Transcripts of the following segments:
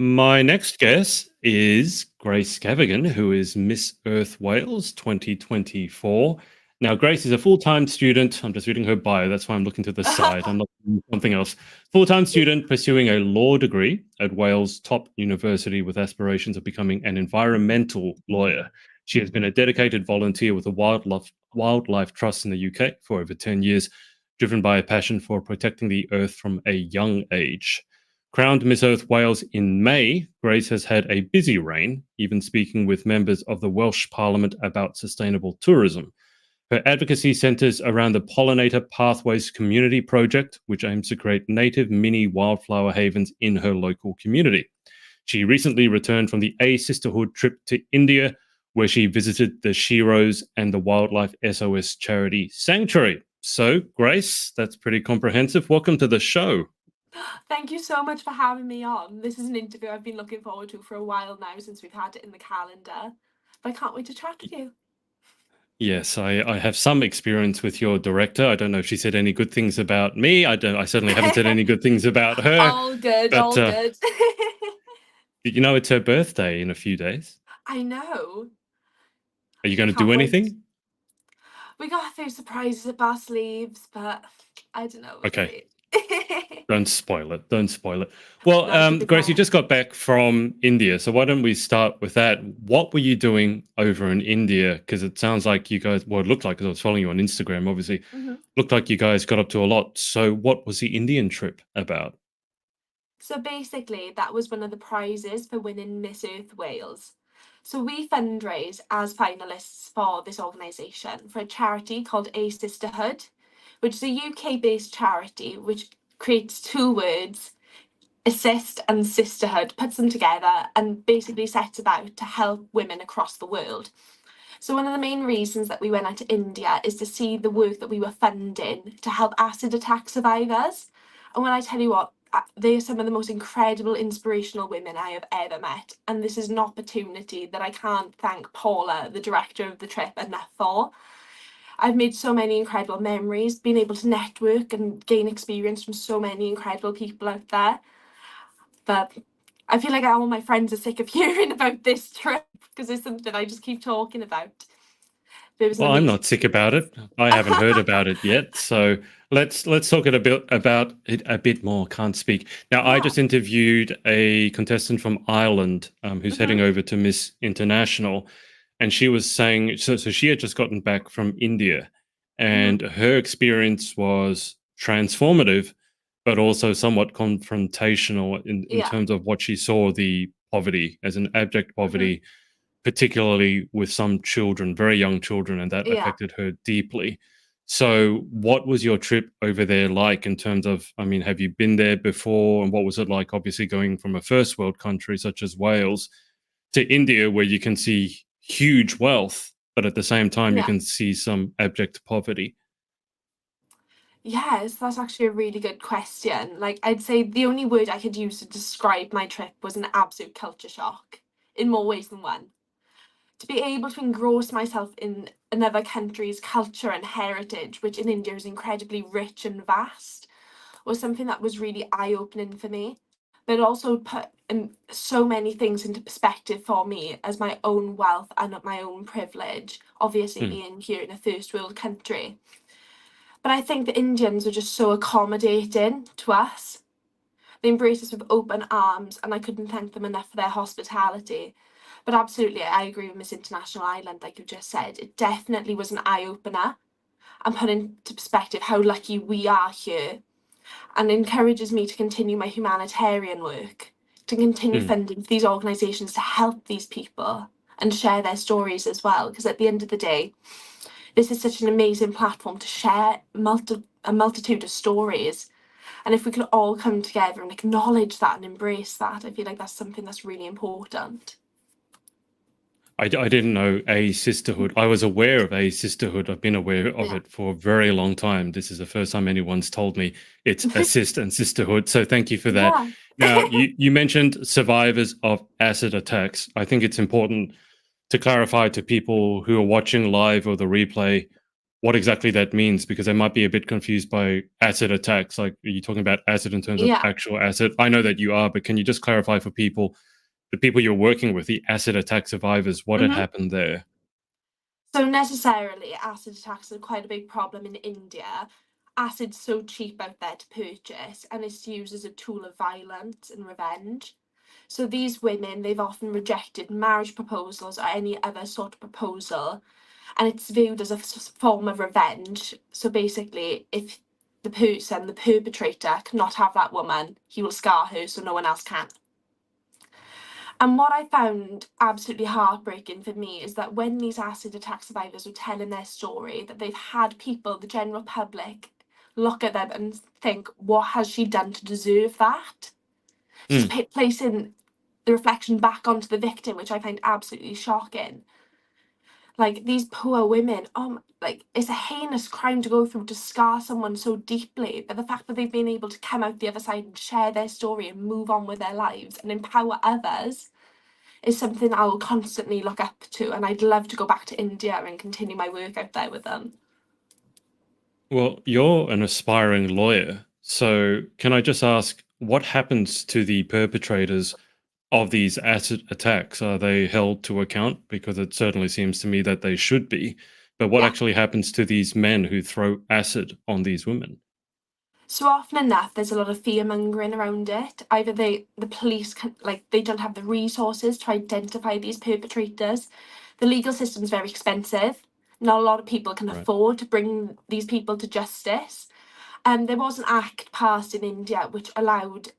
My next guest is Grace Gavigan, who is Miss Earth Wales 2024. Now, Grace is a full-time student. I'm just reading her bio. That's why I'm looking to the side. I'm not doing something else. Full-time student pursuing a law degree at Wales' top university with aspirations of becoming an environmental lawyer. She has been a dedicated volunteer with the Wildlife Trust in the UK for over 10 years, driven by a passion for protecting the earth from a young age. Crowned Miss Earth Wales in May, Grace has had a busy reign, even speaking with members of the Welsh Parliament about sustainable tourism. Her advocacy centres around the Pollinator Pathways Community Project, which aims to create native mini wildflower havens in her local community. She recently returned from the A-Sisterhood trip to India, where she visited the Sheroes and the Wildlife SOS charity sanctuary. So, Grace, that's pretty comprehensive. Welcome to the show. Thank you so much for having me on. This is an interview I've been looking forward to for a while now since we've had it in the calendar. But I can't wait to chat with you. Yes, I have some experience with your director. I don't know if she said any good things about me. I certainly haven't said any good things about her. All good, But all good. it's her birthday in a few days. I know. Are you going to Can't do wait. anything? We got a few surprises at our sleeves, but I don't know. We'll Okay. see. Don't spoil it. Don't spoil it. Well, No, should be Grace, you fine. just got back from India, so why don't we start with that? What were you doing over in India? Because it sounds like you guys, well, it looked like, because I was following you on Instagram, obviously, looked like you guys got up to a lot. So what was the Indian trip about? So basically, that was one of the prizes for winning Miss Earth Wales. So we fundraise as finalists for this organisation for a charity called A-Sisterhood, which is a UK-based charity which creates two words, assist and sisterhood, puts them together and basically sets about to help women across the world. So one of the main reasons that we went out to India is to see the work that we were funding to help acid attack survivors. And when I tell you what, they are some of the most incredible, inspirational women I have ever met. And this is an opportunity that I can't thank Paula, the director of the trip, enough for. I've made so many incredible memories, been able to network and gain experience from so many incredible people out there. But I feel like all my friends are sick of hearing about this trip because it's something I just keep talking about. But it was an Well, I'm amazing not sick about it. I haven't heard about it yet. So let's talk about it a bit more. Can't speak. Now, I Yeah. just interviewed a contestant from Ireland who's heading over to Miss International, and she was saying so she had just gotten back from India, and her experience was transformative, but also somewhat confrontational in Yeah. terms of what she saw the poverty as an abject poverty, particularly with some children, very young children, and that Yeah. affected her deeply. So, what was your trip over there like in terms of, I mean, have you been there before? And what was it like, obviously, going from a first world country such as Wales to India, where you can see huge wealth, but at the same time, you Yeah. can see some abject poverty? Yes, that's actually a really good question. Like, I'd say the only word I could use to describe my trip was an absolute culture shock in more ways than one. To be able to engross myself in another country's culture and heritage, which in India is incredibly rich and vast, was something that was really eye-opening for me. But it also put so many things into perspective for me as my own wealth and my own privilege, obviously Hmm. being here in a first world country. But I think the Indians were just so accommodating to us. They embraced us with open arms, and I couldn't thank them enough for their hospitality. But absolutely, I agree with Miss International Island, like you just said. It definitely was an eye opener and put into perspective how lucky we are here, and encourages me to continue my humanitarian work, to continue Hmm. funding these organisations to help these people and share their stories as well. Because at the end of the day, this is such an amazing platform to share a multitude of stories. And if we could all come together and acknowledge that and embrace that, I feel like that's something that's really important. I didn't know A-Sisterhood. I was aware of A-Sisterhood. I've been aware of Yeah. it for a very long time. This is the first time anyone's told me it's assist and sisterhood. So thank you for that. Yeah. Now, you mentioned survivors of acid attacks. I think it's important to clarify to people who are watching live or the replay what exactly that means, because I might be a bit confused by acid attacks. Like, are you talking about acid in terms of Yeah. actual acid? I know that you are, but can you just clarify for people, the people you're working with, the acid attack survivors, what had hmm happened there? So necessarily, acid attacks are quite a big problem in India. Acid's so cheap out there to purchase, and it's used as a tool of violence and revenge. So these women, they've often rejected marriage proposals or any other sort of proposal, and it's viewed as a form of revenge. So basically, if the person, the perpetrator, cannot have that woman, he will scar her so no one else can. And what I found absolutely heartbreaking for me is that when these acid attack survivors were telling their story, that they've had people, the general public, look at them and think, what has she done to deserve that? So Mm. it's placing the reflection back onto the victim, which I find absolutely shocking. Like these poor women, like it's a heinous crime to go through to scar someone so deeply, but the fact that they've been able to come out the other side and share their story and move on with their lives and empower others is something I'll constantly look up to, and I'd love to go back to India and continue my work out there with them. Well, you're an aspiring lawyer. So, can I just ask, what happens to the perpetrators of these acid attacks? Are they held to account? Because it certainly seems to me that they should be. But what Yeah. actually happens to these men who throw acid on these women? So often enough, there's a lot of fear mongering around it. Either the police can, like they don't have the resources to identify these perpetrators. The legal system's very expensive. Not a lot of people can Right. afford to bring these people to justice. And there was an act passed in India which allowed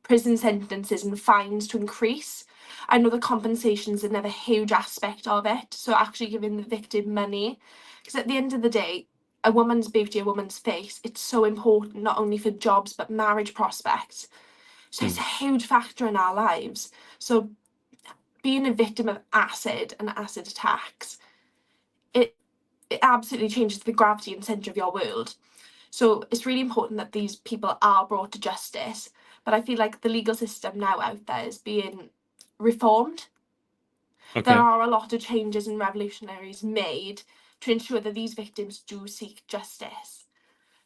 prison sentences and fines to increase. I know the compensation is another huge aspect of it. So actually giving the victim money, because at the end of the day, a woman's beauty, a woman's face, it's so important not only for jobs but marriage prospects. So it's Mm. a huge factor in our lives. So being a victim of acid and acid attacks, it it absolutely changes the gravity and centre of your world. So it's really important that these people are brought to justice. But I feel like the legal system now out there is being reformed. There Okay. are a lot of changes and revolutionaries made to ensure that these victims do seek justice.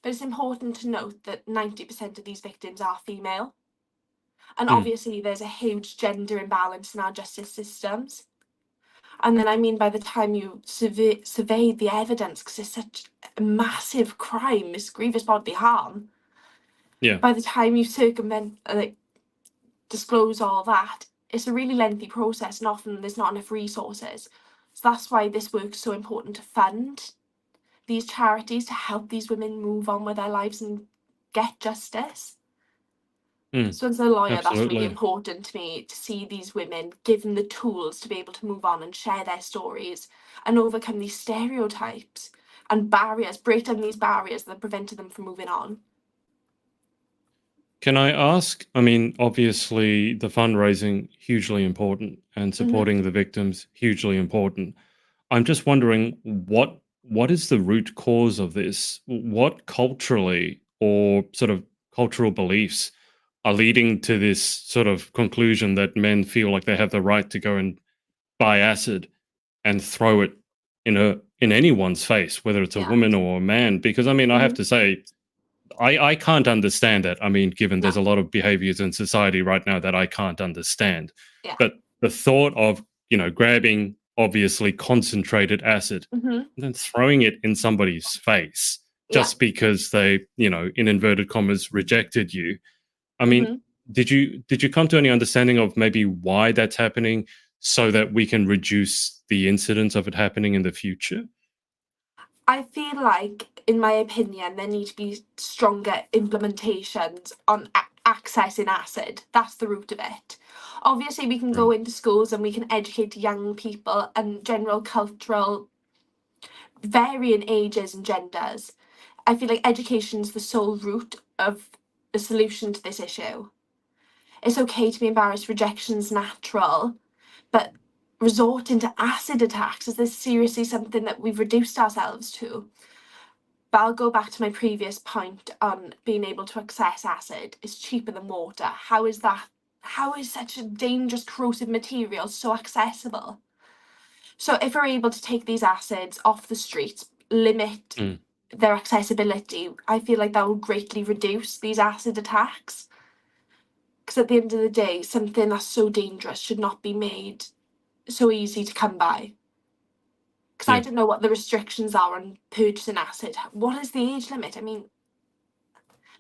But it's important to note that 90% of these victims are female. And Mm. obviously, there's a huge gender imbalance in our justice systems. And then, I mean, by the time you survey the evidence, because it's such a massive crime, it's grievous bodily harm, Yeah. by the time you circumvent, like, disclose all that, it's a really lengthy process, and often there's not enough resources. So that's why this work's so important to fund these charities to help these women move on with their lives and get justice. Mm. So as a lawyer, that's really Absolutely. important to me to see these women given the tools to be able to move on and share their stories and overcome these stereotypes and barriers, break down these barriers that prevented them from moving on. Can I ask? I mean, obviously, the fundraising hugely important, and hmm supporting the victims hugely important. I'm just wondering, what is the root cause of this? What culturally, or sort of cultural beliefs, are leading to this sort of conclusion that men feel like they have the right to go and buy acid and throw it in anyone's face, whether it's a Yeah. woman or a man? Because I mean, I have hmm to say, I can't understand that. I mean, given there's No. a lot of behaviors in society right now that I can't understand. Yeah. But the thought of, grabbing obviously concentrated acid hmm and then throwing it in somebody's face Yeah. just because they, in inverted commas, rejected you. I mean, hmm did you come to any understanding of maybe why that's happening, so that we can reduce the incidence of it happening in the future? I feel like, in my opinion, there need to be stronger implementations on accessing acid. That's the root of it. Obviously, we can go Right. into schools and we can educate young people and general cultural, varying ages and genders. I feel like education is the sole root of the solution to this issue. It's okay to be embarrassed, rejection's natural, but resorting to acid attacks, is this seriously something that we've reduced ourselves to? But I'll go back to my previous point on being able to access acid. It's cheaper than water. How is that? How is such a dangerous, corrosive material so accessible? So if we're able to take these acids off the streets, limit Mm. their accessibility, I feel like that will greatly reduce these acid attacks. Because at the end of the day, something that's so dangerous should not be made so easy to come by. Because I Yeah. don't know what the restrictions are on purchasing acid. What is the age limit? I mean,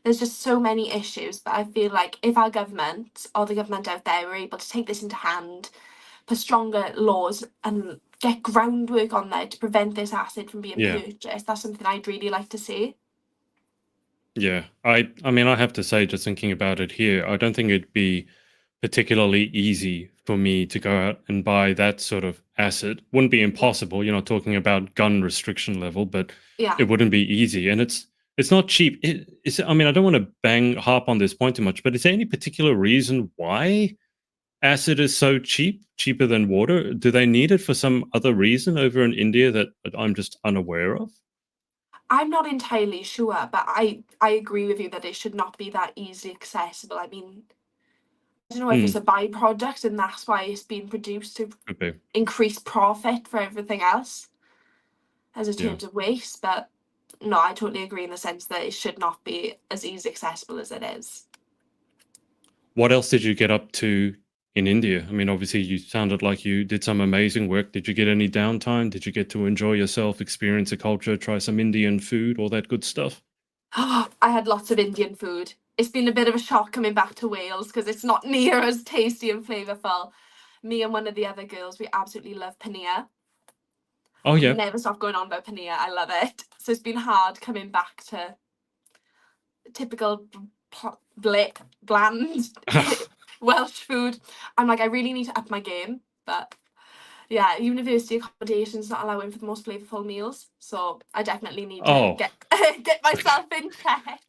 there's just so many issues, but I feel like if our government or the government out there were able to take this into hand, put stronger laws and get groundwork on there to prevent this acid from being Yeah. purchased, that's something I'd really like to see. Yeah. I mean, I have to say, just thinking about it here, I don't think it'd be particularly easy for me to go out and buy that sort of acid. Wouldn't be impossible. You're not talking about gun restriction level, but Yeah. it wouldn't be easy. And it's not cheap. I mean, I don't want to harp on this point too much, but is there any particular reason why acid is so cheap, cheaper than water? Do they need it for some other reason over in India that I'm just unaware of? I'm not entirely sure, but I agree with you that it should not be that easily accessible. I mean, I don't know if it's Hmm. a byproduct and that's why it's being produced to Could be. increase profit for everything else as in Yeah. terms of waste, but no, I totally agree in the sense that it should not be as easy accessible as it is. What else did you get up to in India? I mean, obviously, you sounded like you did some amazing work. Did you get any downtime? Did you get to enjoy yourself, experience a culture, try some Indian food, all that good stuff? I had lots of Indian food. It's been a bit of a shock coming back to Wales because it's not near as tasty and flavourful. Me and one of the other girls, we absolutely love paneer. Oh, Can yeah. never stop going on about paneer. I love it. So it's been hard coming back to typical bland Welsh food. I'm like, I really need to up my game, but yeah, university accommodation's not allowing for the most flavourful meals, so I definitely need to Oh, get myself in check.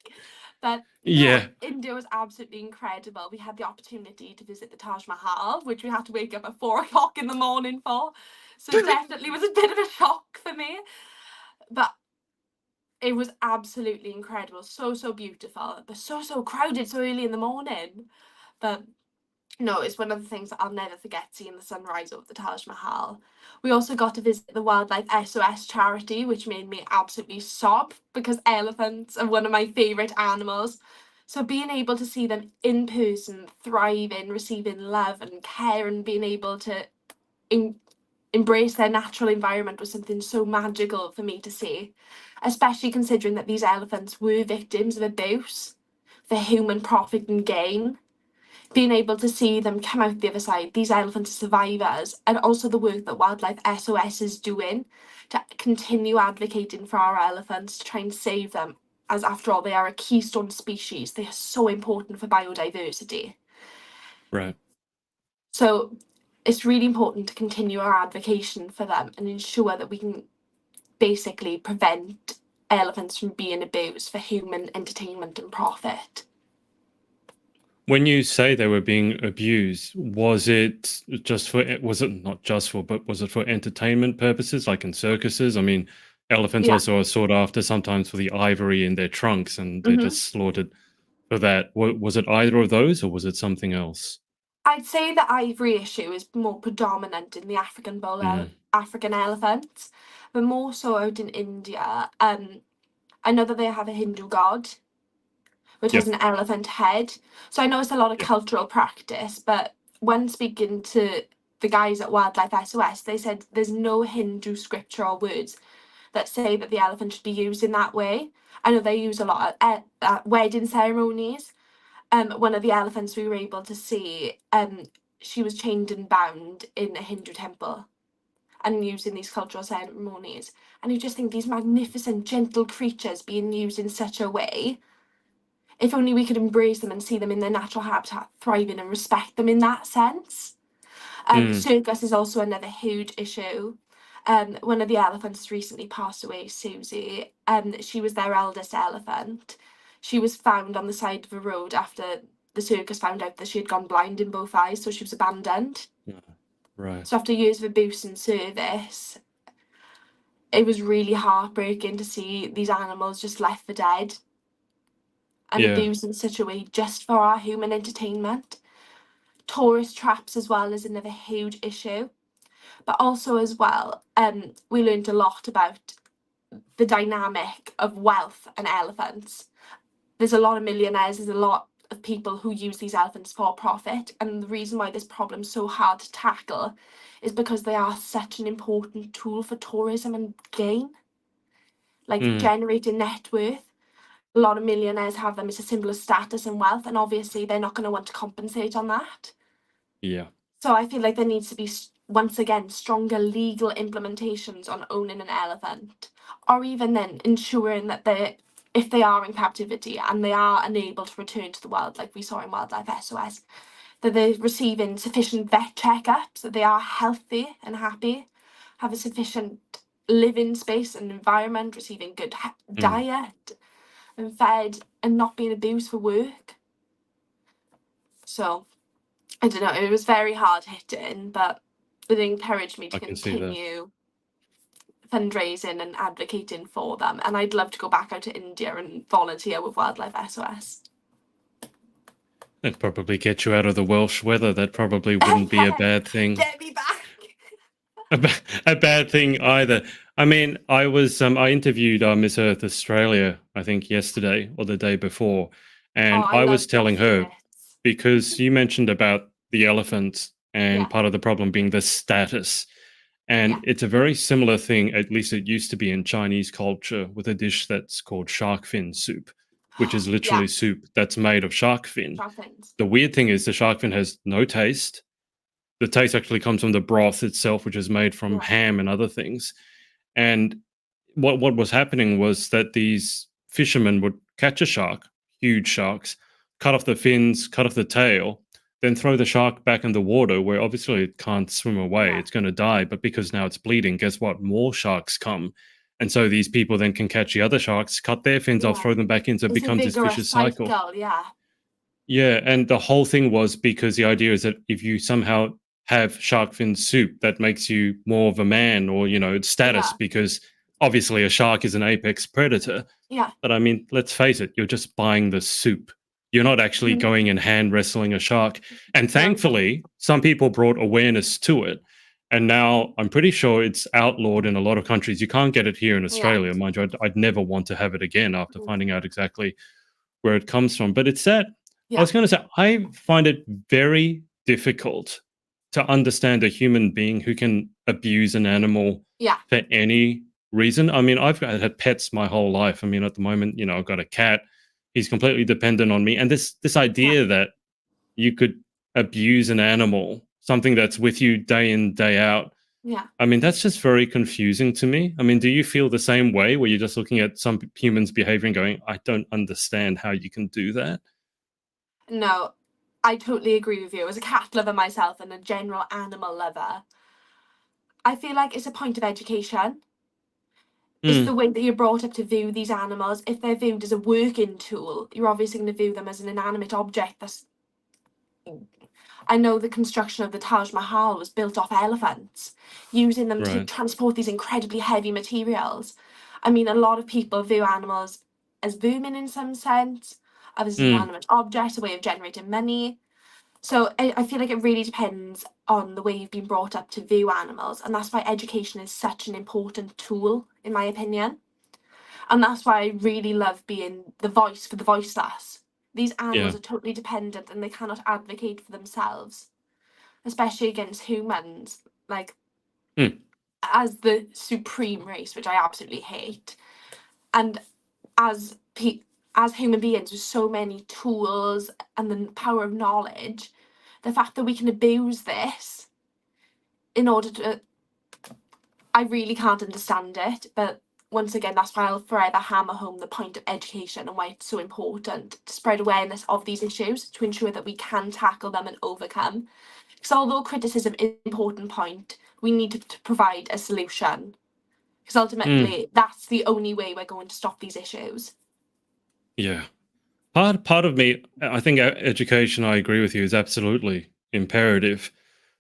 But no, yeah. India was absolutely incredible. We had the opportunity to visit the Taj Mahal, which we had to wake up at 4 o'clock in the morning for. So definitely was a bit of a shock for me. But it was absolutely incredible. So beautiful. But so crowded so early in the morning. But no, it's one of the things that I'll never forget, seeing the sunrise over the Taj Mahal. We also got to visit the Wildlife SOS charity, which made me absolutely sob because elephants are one of my favourite animals. So being able to see them in person, thriving, receiving love and care, and being able to embrace their natural environment was something so magical for me to see, especially considering that these elephants were victims of abuse for human profit and gain. Being able to see them come out the other side, these elephant survivors, and also the work that Wildlife SOS is doing to continue advocating for our elephants to try and save them, as after all, they are a keystone species. They are so important for biodiversity. Right. So it's really important to continue our advocacy for them and ensure that we can basically prevent elephants from being abused for human entertainment and profit. When you say they were being abused, was it was it not just for, but was it for entertainment purposes, like in circuses? I mean, elephants Yeah. also are sought after sometimes for the ivory in their trunks, and they're Mm-hmm. just slaughtered for that. Was it either of those, or was it something else? I'd say the ivory issue is more predominant in the Mm. African elephants, but more so out in India. I know that they have a Hindu god, which has Yep. an elephant head. So I know it's a lot of Yep. cultural practice, but when speaking to the guys at Wildlife SOS, they said there's no Hindu scripture or words that say that the elephant should be used in that way. I know they use a lot at wedding ceremonies. One of the elephants we were able to see, she was chained and bound in a Hindu temple and used in these cultural ceremonies. And you just think these magnificent, gentle creatures being used in such a way. If only we could embrace them and see them in their natural habitat, thriving, and respect them in that sense. Mm. Circus is also another huge issue. One of the elephants recently passed away, Susie. She was their eldest elephant. She was found on the side of a road after the circus found out that she had gone blind in both eyes, so she was abandoned. Yeah. Right. So after years of abuse and service, it was really heartbreaking to see these animals just left for dead and Yeah. abused in such a way just for our human entertainment. Tourist traps as well is another huge issue. But also as well, we learned a lot about the dynamic of wealth and elephants. There's a lot of millionaires, there's a lot of people who use these elephants for profit, and the reason why this problem's so hard to tackle is because they are such an important tool for tourism and gain, like generating net worth. A lot of millionaires have them as a symbol of status and wealth, and obviously they're not going to want to compensate on that. Yeah. So I feel like there needs to be, once again, stronger legal implementations on owning an elephant, or even then ensuring that if they are in captivity and they are unable to return to the wild, like we saw in Wildlife SOS, that they're receiving sufficient vet checkups, that they are healthy and happy, have a sufficient living space and environment, receiving good diet and fed, and not being abused for work. So I don't know, it was very hard hitting, but it encouraged me to continue fundraising and advocating for them. And I'd love to go back out to India and volunteer with Wildlife SOS. That'd probably get you out of the Welsh weather. That probably wouldn't be a bad thing. Get me back. A bad thing either. I mean, I interviewed Miss Earth Australia, I think yesterday or the day before, and I was telling her, because you mentioned about the elephants and part of the problem being the status. And it's a very similar thing, at least it used to be in Chinese culture, with a dish that's called shark fin soup, which is literally soup that's made of shark fin. The weird thing is the shark fin has no taste. The taste actually comes from the broth itself, which is made from ham and other things. And what was happening was that these fishermen would catch a shark, huge sharks, cut off the fins, cut off the tail, then throw the shark back in the water where obviously it can't swim away. It's going to die. But because now it's bleeding, guess what? More sharks come. And so these people then can catch the other sharks, cut their fins off, throw them back in. So it becomes this vicious cycle. Yeah. And the whole thing was because the idea is that if you somehow have shark fin soup, that makes you more of a man, or, status, because obviously a shark is an apex predator. Yeah. But I mean, let's face it, you're just buying the soup. You're not actually going and hand wrestling a shark. And thankfully, some people brought awareness to it. And now I'm pretty sure it's outlawed in a lot of countries. You can't get it here in Australia. Mind you, I'd never want to have it again after finding out exactly where it comes from. But it's that, I was going to say, I find it very difficult to understand a human being who can abuse an animal for any reason. I mean, I've had pets my whole life. I mean, at the moment, I've got a cat. He's completely dependent on me. And this idea that you could abuse an animal, something that's with you day in, day out. Yeah. I mean, that's just very confusing to me. I mean, do you feel the same way where you're just looking at some humans' behavior and going, I don't understand how you can do that? No, I totally agree with you. As a cat lover myself and a general animal lover, I feel like it's a point of education. It's the way that you're brought up to view these animals. If they're viewed as a working tool, you're obviously going to view them as an inanimate object. I know the construction of the Taj Mahal was built off elephants, using them to transport these incredibly heavy materials. I mean, a lot of people view animals as vermin in some sense, others as inanimate objects, a way of generating money. So I feel like it really depends on the way you've been brought up to view animals. And that's why education is such an important tool, in my opinion. And that's why I really love being the voice for the voiceless. These animals are totally dependent and they cannot advocate for themselves, especially against humans, like as the supreme race, which I absolutely hate. And as human beings with so many tools and the power of knowledge, the fact that we can abuse this in order to, I really can't understand it. But once again, that's why I'll forever hammer home the point of education and why it's so important to spread awareness of these issues to ensure that we can tackle them and overcome. Because although criticism is an important point, we need to provide a solution. Because ultimately, that's the only way we're going to stop these issues. Yeah. Part of me, I think education, I agree with you, is absolutely imperative.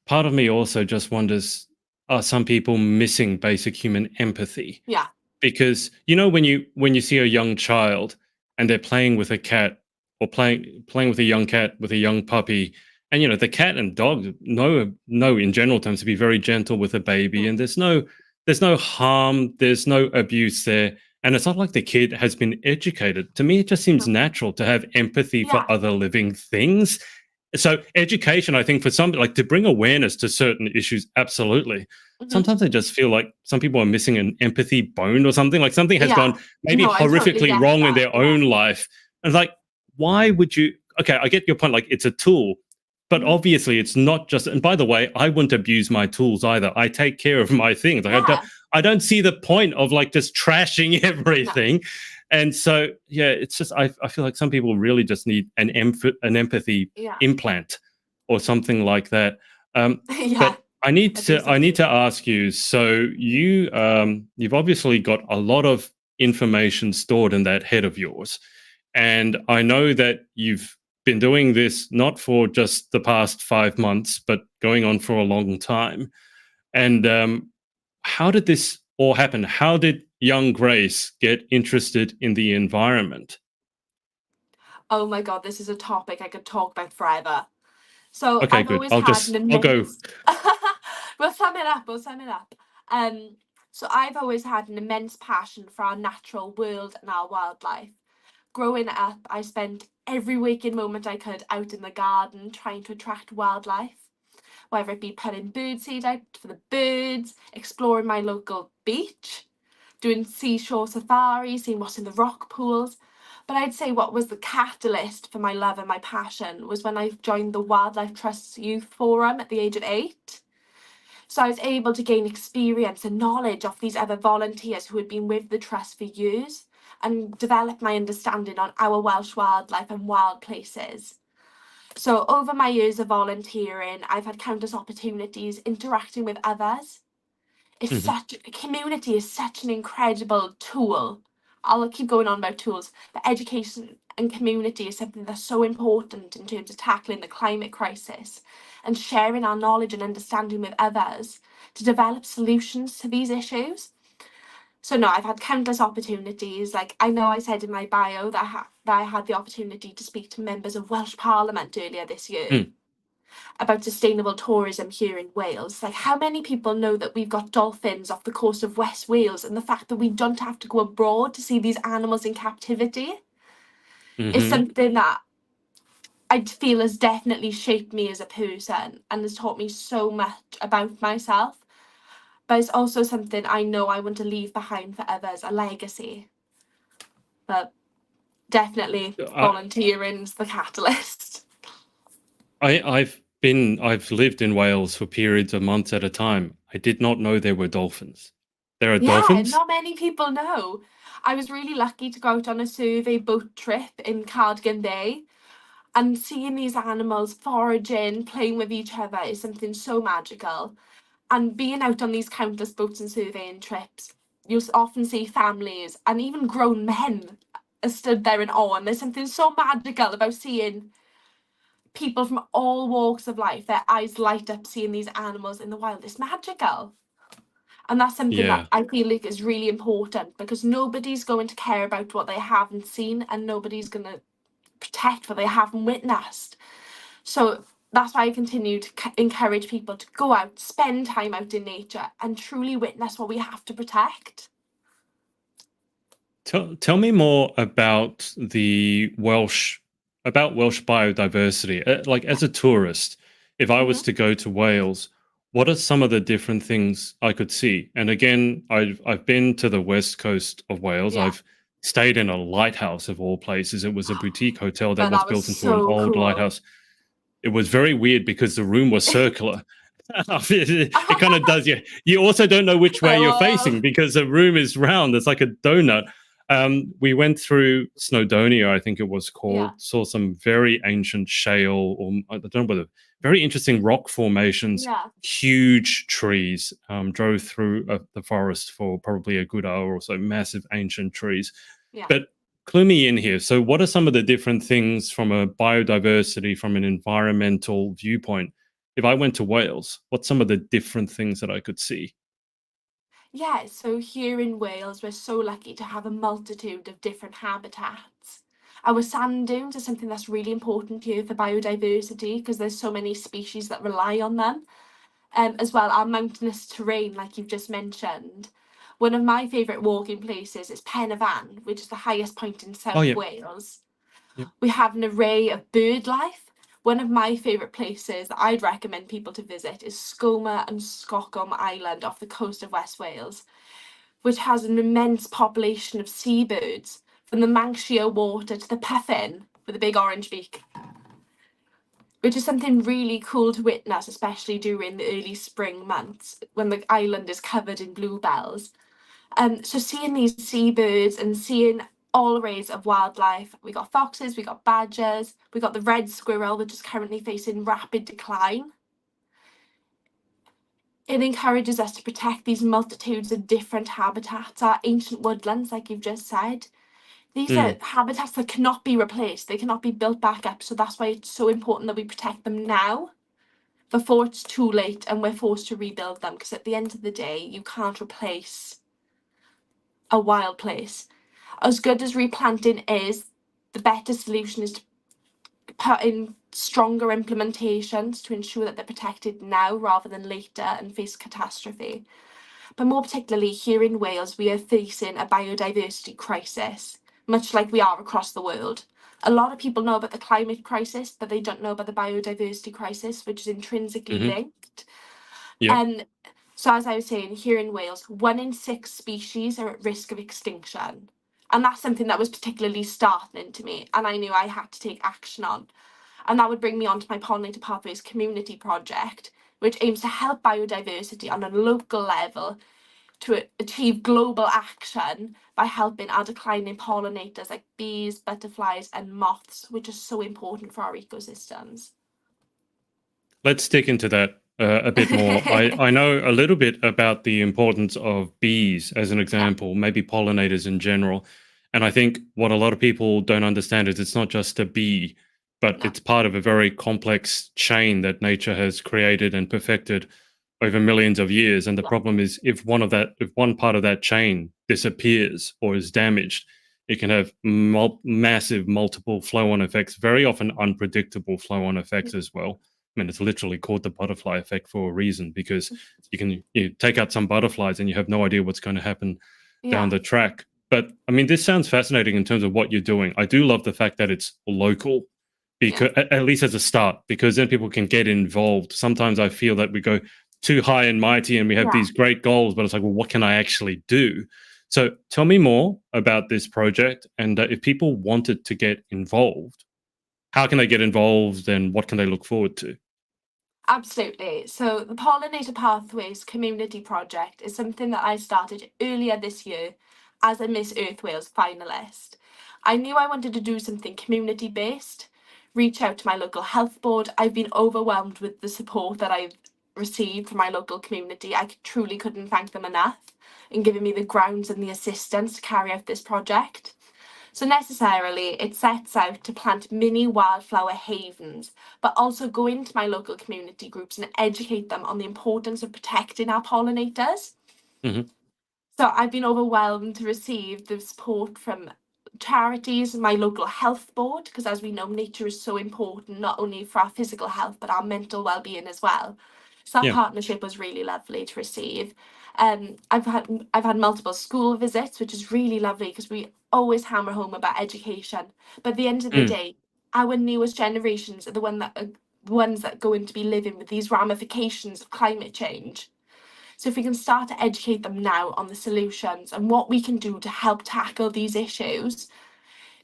Part of me also just wonders, are some people missing basic human empathy? Yeah. Because, when you see a young child and they're playing with a cat or playing with a young cat, with a young puppy, and, the cat and dog know in general terms to be very gentle with a baby, and there's no there's no harm, there's no abuse there, and it's not like the kid has been educated. To me, it just seems No. natural to have empathy Yeah. for other living things. So education, I think, for some, like to bring awareness to certain issues, absolutely. Mhm. Sometimes I just feel like some people are missing an empathy bone or something. Like something has Yeah. gone maybe No, I totally horrifically get wrong in that. their Yeah. own life. And like, why would you? Okay, I get your point. Like, it's a tool, but Mhm. obviously it's not just. And by the way, I wouldn't abuse my tools either. I take care of my things. Like, Yeah. I don't see the point of like just trashing No. everything. And so, yeah, it's just I feel like some people really just need an empathy Yeah. implant or something like that. Yeah. But I think so I need too. to ask you. So you've obviously got a lot of information stored in that head of yours, and I know that you've been doing this not for just the past 5 months, but going on for a long time. And how did this all happen? How did young Grace get interested in the environment? Oh my God, this is a topic I could talk about forever. So Okay, I've good. always had an I'll go. immense we'll sum it up, we'll sum it up. Um, so I've always had an immense passion for our natural world and our wildlife. Growing up, I spent every waking moment I could out in the garden trying to attract wildlife, whether it be putting birdseed out for the birds, exploring my local beach, doing seashore safari, seeing what's in the rock pools. But I'd say what was the catalyst for my love and my passion was when I joined the Wildlife Trust's Youth Forum at the age of 8. So I was able to gain experience and knowledge of these other volunteers who had been with the trust for years and develop my understanding on our Welsh wildlife and wild places. So over my years of volunteering, I've had countless opportunities interacting with others. It's Mhm. such a community is such an incredible tool. I'll keep going on about tools, but education and community is something that's so important in terms of tackling the climate crisis and sharing our knowledge and understanding with others to develop solutions to these issues. So no, I've had countless opportunities. Like I know I said in my bio that that I had the opportunity to speak to members of Welsh Parliament earlier this year Mm. about sustainable tourism here in Wales. Like, how many people know that we've got dolphins off the coast of West Wales and the fact that we don't have to go abroad to see these animals in captivity is Mhm. something that I feel has definitely shaped me as a person and has taught me so much about myself. But it's also something I know I want to leave behind for others, a legacy. But definitely I, volunteering's the catalyst. I've lived in Wales for periods of months at a time. I did not know there were dolphins. There are Yeah, dolphins? not many people know. I was really lucky to go out on a survey boat trip in Cardigan Bay, and seeing these animals foraging, playing with each other is something so magical. And being out on these countless boats and surveying trips, you'll often see families and even grown men are stood there in awe. And there's something so magical about seeing people from all walks of life, their eyes light up seeing these animals in the wild. It's magical. And that's something that Yeah. I feel like is really important because nobody's going to care about what they haven't seen and nobody's going to protect what they haven't witnessed. So that's why I continue to encourage people to go out, spend time out in nature, and truly witness what we have to protect. Tell me more about Welsh biodiversity. Like as a tourist, if I was Hmm. to go to Wales, what are some of the different things I could see? And again, I've been to the west coast of Wales. Yeah, I've stayed in a lighthouse of all places. It was a boutique hotel that but was that was built into an so old cool. lighthouse. It was very weird because the room was circular. It kind of does. You also don't know which way you're Oh, facing because the room is round. It's like a donut. We went through Snowdonia, I think it was yeah, called. Saw some very ancient shale, or I don't know whether very interesting rock formations. yeah, Huge trees. Drove through the forest for probably a good hour or so. Massive ancient trees, yeah. but clue me in here. So, what are some of the different things from a biodiversity, from an environmental viewpoint? If I went to Wales, what's some of the different things that I could see? Yeah, so here in Wales, we're so lucky to have a multitude of different habitats. Our sand dunes are something that's really important here for biodiversity because there's so many species that rely on them. as well our mountainous terrain, like you've just mentioned. One of my favourite walking places is Pen y Fan, which is the highest point in Oh, South yeah. Wales. Yep. We have an array of bird life. One of my favourite places that I'd recommend people to visit is Skoma and Skockum Island off the coast of West Wales, which has an immense population of seabirds, from the Manxia water to the puffin with a big orange beak, which is something really cool to witness, especially during the early spring months when the island is covered in bluebells. So seeing these seabirds and seeing all arrays of wildlife, we got foxes, we got badgers, we got the red squirrel, which is currently facing rapid decline. It encourages us to protect these multitudes of different habitats, our ancient woodlands, like you've just said. These are habitats that cannot be replaced, they cannot be built back up, so that's why it's so important that we protect them now before it's too late and we're forced to rebuild them, because at the end of the day, you can't replace a wild place. As good as replanting is, the better solution is to put in stronger implementations to ensure that they're protected now rather than later and face catastrophe. But more particularly here in Wales, we are facing a biodiversity crisis, much like we are across the world. A lot of people know about the climate crisis, but they don't know about the biodiversity crisis, which is intrinsically linked. Yeah. And so, as I was saying, here in Wales, 1 in 6 species are at risk of extinction. And that's something that was particularly startling to me, and I knew I had to take action on. And that would bring me on to my Pollinator Pathways Community Project, which aims to help biodiversity on a local level to achieve global action by helping our declining pollinators like bees, butterflies, and moths, which are so important for our ecosystems. Let's stick into that a bit more. I know a little bit about the importance of bees as an example, maybe pollinators in general. And I think what a lot of people don't understand is it's not just a bee, but No. it's part of a very complex chain that nature has created and perfected over millions of years. And the Yeah. problem is if one part of that chain disappears or is damaged, it can have massive multiple flow-on effects, very often unpredictable flow-on effects as well. I mean, it's literally called the butterfly effect for a reason, because you take out some butterflies and you have no idea what's going to happen down the track. But I mean, this sounds fascinating in terms of what you're doing. I do love the fact that it's local, because at least as a start, because then people can get involved. Sometimes I feel that we go too high and mighty and we have these great goals, but it's like, well, what can I actually do? So tell me more about this project, and if people wanted to get involved, how can they get involved and what can they look forward to? Absolutely. So the Pollinator Pathways Community Project is something that I started earlier this year as a Miss Earth Wales finalist. I knew I wanted to do something community based, reach out to my local health board. I've been overwhelmed with the support that I've received from my local community. I truly couldn't thank them enough in giving me the grounds and the assistance to carry out this project. So necessarily, it sets out to plant mini wildflower havens, but also go into my local community groups and educate them on the importance of protecting our pollinators. So I've been overwhelmed to receive the support from charities, my local health board, because as we know, nature is so important, not only for our physical health, but our mental well-being as well. So that partnership was really lovely to receive. I've had multiple school visits, which is really lovely because we always hammer home about education. But at the end of the day, our newest generations are the ones that are going to be living with these ramifications of climate change. So if we can start to educate them now on the solutions and what we can do to help tackle these issues,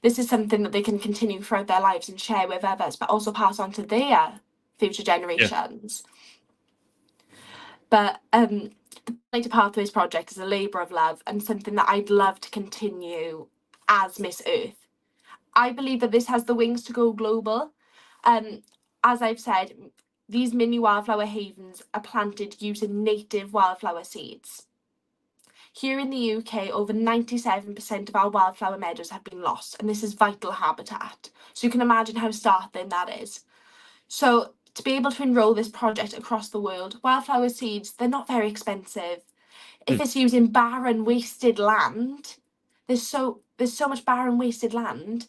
this is something that they can continue throughout their lives and share with others, but also pass on to their future generations. But the Pollinator Pathways Project is a labour of love and something that I'd love to continue as Miss Earth. I believe that this has the wings to go global. As I've said, these mini wildflower havens are planted using native wildflower seeds. Here in the UK, over 97% of our wildflower meadows have been lost, and this is vital habitat. So you can imagine how startling that is. So to be able to enrol this project across the world, wildflower seeds, they're not very expensive. If it's using barren, wasted land, there's so much barren, wasted land.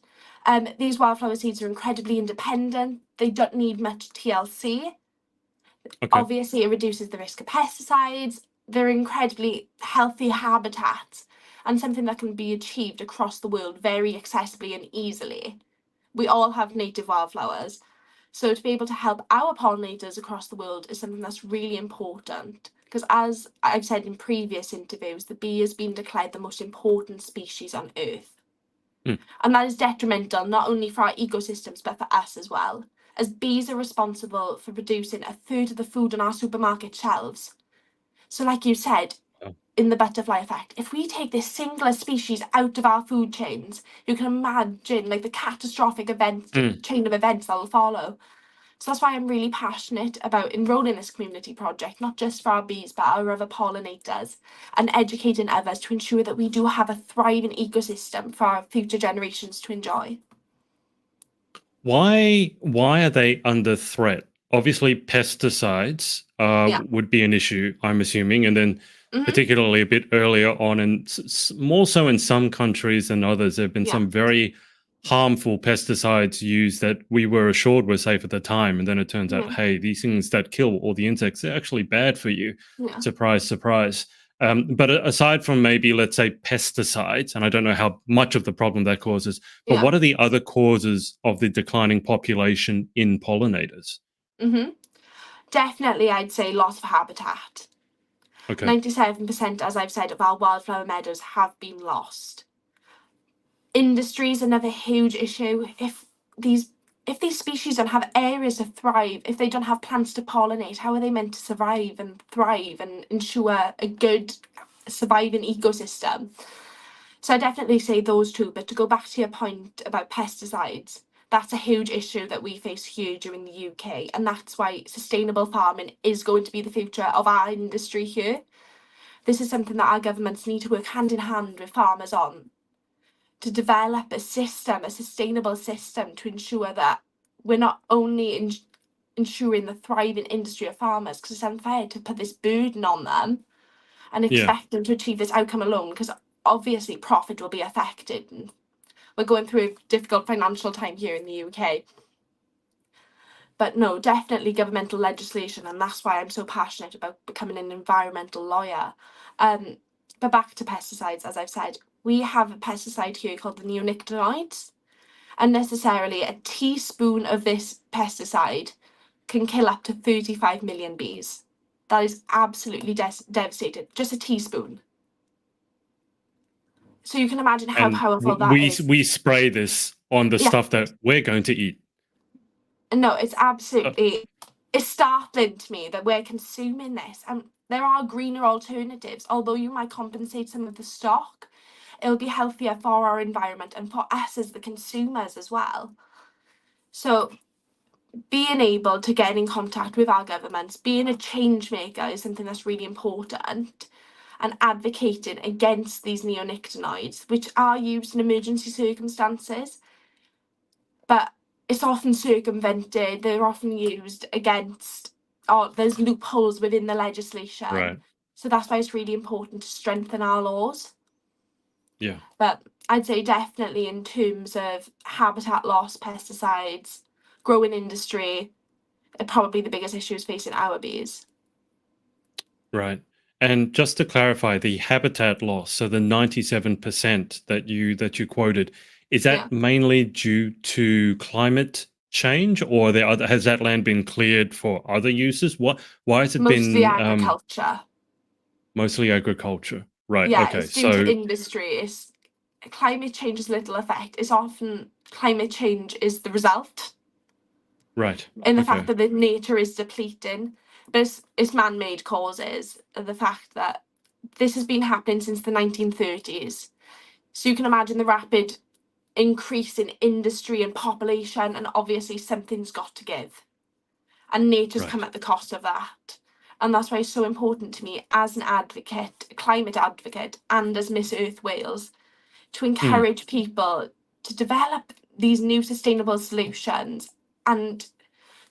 These wildflower seeds are incredibly independent. They don't need much TLC. Okay. Obviously, it reduces the risk of pesticides. They're incredibly healthy habitats and something that can be achieved across the world very accessibly and easily. We all have native wildflowers. So to be able to help our pollinators across the world is something that's really important. Because as I've said in previous interviews, the bee has been declared the most important species on Earth. Mm. And that is detrimental not only for our ecosystems, but for us as well, as bees are responsible for producing a third of the food on our supermarket shelves. So like you said, Oh. in the butterfly effect, if we take this singular species out of our food chains, you can imagine like the catastrophic chain of events that will follow. So that's why I'm really passionate about enrolling this community project, not just for our bees, but our other pollinators, and educating others to ensure that we do have a thriving ecosystem for our future generations to enjoy. Why are they under threat? Obviously, pesticides Yeah. would be an issue, I'm assuming, and then Mm-hmm. particularly a bit earlier on, and more so in some countries than others, there have been Yeah. some very harmful pesticides used that we were assured were safe at the time, and then it turns out, Yeah. hey, these things that kill all the insects, they're actually bad for you. Yeah. Surprise, surprise. But aside from maybe, let's say, pesticides, and I don't know how much of the problem that causes, but Yeah. what are the other causes of the declining population in pollinators? Mm-hmm. Definitely, I'd say loss of habitat. Okay. 97%, as I've said, of our wildflower meadows have been lost. Industry is another huge issue. If these species don't have areas to thrive, if they don't have plants to pollinate, how are they meant to survive and thrive and ensure a good surviving ecosystem? So I definitely say those two. But to go back to your point about pesticides, that's a huge issue that we face here in the UK, and that's why sustainable farming is going to be the future of our industry here. This is something that our governments need to work hand in hand with farmers on, to develop a system, a sustainable system, to ensure that we're not only ensuring the thriving industry of farmers, because it's unfair to put this burden on them and Yeah. expect them to achieve this outcome alone, because obviously profit will be affected. And we're going through a difficult financial time here in the UK. But no, definitely governmental legislation, and that's why I'm so passionate about becoming an environmental lawyer. But back to pesticides, as I've said, we have a pesticide here called the neonicotinoids, and necessarily a teaspoon of this pesticide can kill up to 35 million bees. That is absolutely devastating, just a teaspoon. So you can imagine how And powerful that is. we spray this on the Yeah. stuff that we're going to eat. No, it's absolutely, it's startling to me that we're consuming this. And there are greener alternatives. Although you might compensate some of the stock, it'll be healthier for our environment and for us as the consumers as well. So being able to get in contact with our governments, being a change maker is something that's really important, and advocating against these neonicotinoids, which are used in emergency circumstances, but it's often circumvented. They're often used against, or there's loopholes within the legislation. Right. So that's why it's really important to strengthen our laws. Yeah. But I'd say definitely in terms of habitat loss, pesticides, growing industry, are probably the biggest issues facing our bees. Right. And just to clarify, the habitat loss, so the 97% that you quoted, is Yeah. that mainly due to climate change, or has that land been cleared for other uses? Why has it Mostly been agriculture. mostly agriculture? Right. Yeah, Okay. it's due to So industry. It's climate change has little effect. It's often climate change is the result, right. in the Okay. fact that the nature is depleting. But it's man-made causes, and the fact that this has been happening since the 1930s. So you can imagine the rapid increase in industry and population, and obviously something's got to give. And nature's come Right. at the cost of that. And that's why it's so important to me as an advocate, a climate advocate, and as Miss Earth Wales, to encourage people to develop these new sustainable solutions and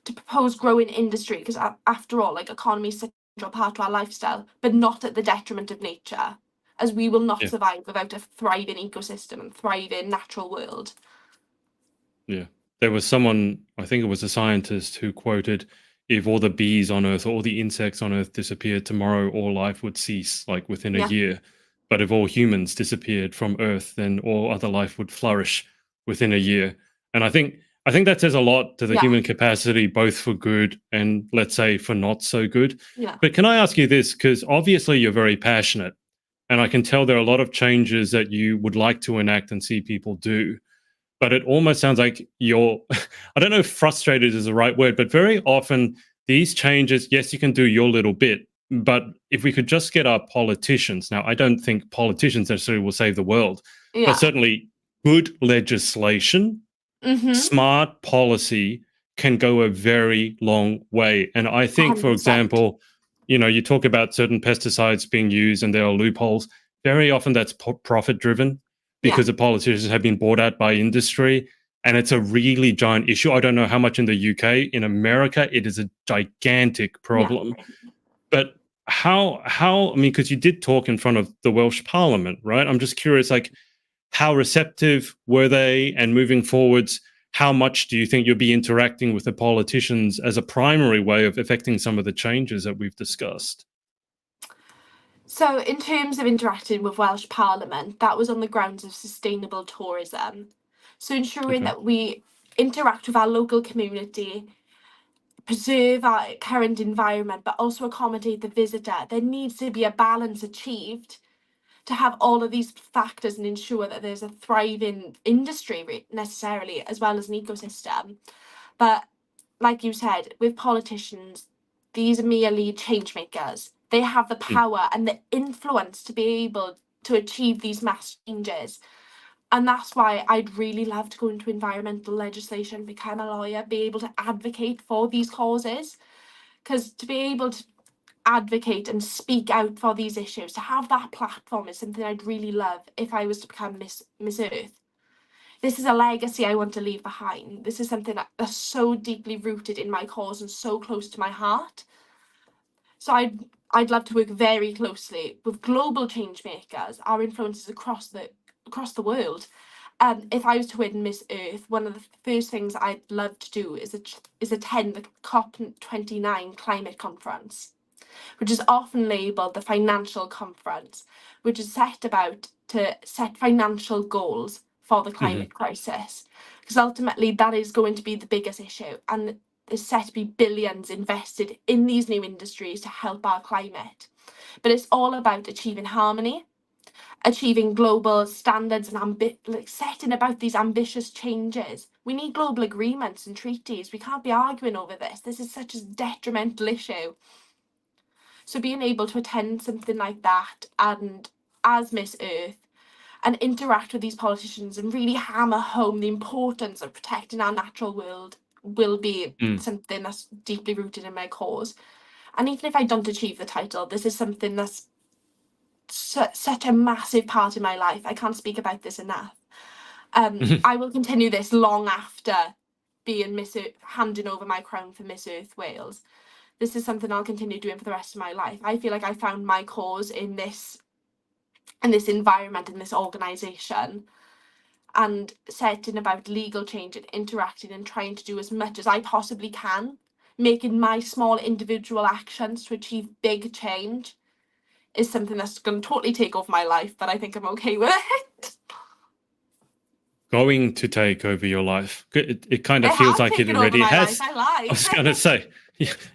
to propose growing industry, because after all, like, economy is such a part of our lifestyle, but not at the detriment of nature, as we will not Yeah. survive without a thriving ecosystem and thriving natural world. Yeah. There was someone, I think it was a scientist, who quoted, if all the bees on Earth, all the insects on Earth disappeared tomorrow, all life would cease like within a Yeah. year. But if all humans disappeared from Earth, then all other life would flourish within a year. And I think that says a lot to the Yeah. human capacity, both for good and, let's say, for not so good. Yeah. But can I ask you this? Because obviously you're very passionate, and I can tell there are a lot of changes that you would like to enact and see people do. But it almost sounds like you're, I don't know if frustrated is the right word, but very often these changes, yes, you can do your little bit. But if we could just get our politicians, now I don't think politicians necessarily will save the world, but Yeah. certainly good legislation, smart policy can go a very long way. And I think, for 100%. example, you talk about certain pesticides being used and there are loopholes. Very often that's profit driven because the politicians have been bought out by industry. And it's a really giant issue. I don't know how much in the UK. In America, it is a gigantic problem. Yeah. But how, I mean, because you did talk in front of the Welsh Parliament, right? I'm just curious, like, how receptive were they? And moving forwards, how much do you think you'll be interacting with the politicians as a primary way of affecting some of the changes that we've discussed? So in terms of interacting with Welsh Parliament, that was on the grounds of sustainable tourism. So ensuring Okay. that we interact with our local community, preserve our current environment, but also accommodate the visitor. There needs to be a balance achieved to have all of these factors and ensure that there's a thriving industry necessarily, as well as an ecosystem. But like you said, with politicians, these are merely change makers. They have the power and the influence to be able to achieve these mass changes. And that's why I'd really love to go into environmental legislation, become a lawyer, be able to advocate for these causes. Because to be able to advocate and speak out for these issues, to have that platform is something I'd really love if I was to become Miss Earth. This is a legacy I want to leave behind. This is something that's so deeply rooted in my cause and so close to my heart. So I'd love to work very closely with global change makers, our influences across the world. If I was to win Miss Earth, one of the first things I'd love to do is attend the COP29 climate conference, which is often labelled the financial conference, which is set about to set financial goals for the climate crisis. Because ultimately that is going to be the biggest issue, and there's set to be billions invested in these new industries to help our climate. But it's all about achieving harmony, achieving global standards and setting about these ambitious changes. We need global agreements and treaties. We can't be arguing over this. This is such a detrimental issue. So being able to attend something like that and as Miss Earth and interact with these politicians and really hammer home the importance of protecting our natural world will be something that's deeply rooted in my cause. And even if I don't achieve the title, this is something that's such a massive part of my life. I can't speak about this enough. I will continue this long after being Miss Earth, handing over my crown for Miss Earth Wales. This is something I'll continue doing for the rest of my life. I feel like I found my cause in this environment, in this organisation, and setting about legal change and interacting and trying to do as much as I possibly can, making my small individual actions to achieve big change is something that's going to totally take over my life, but I think I'm okay with it. Going to take over your life. It kind of It feels has like it taken over already my has. life, I lied. I was going to say,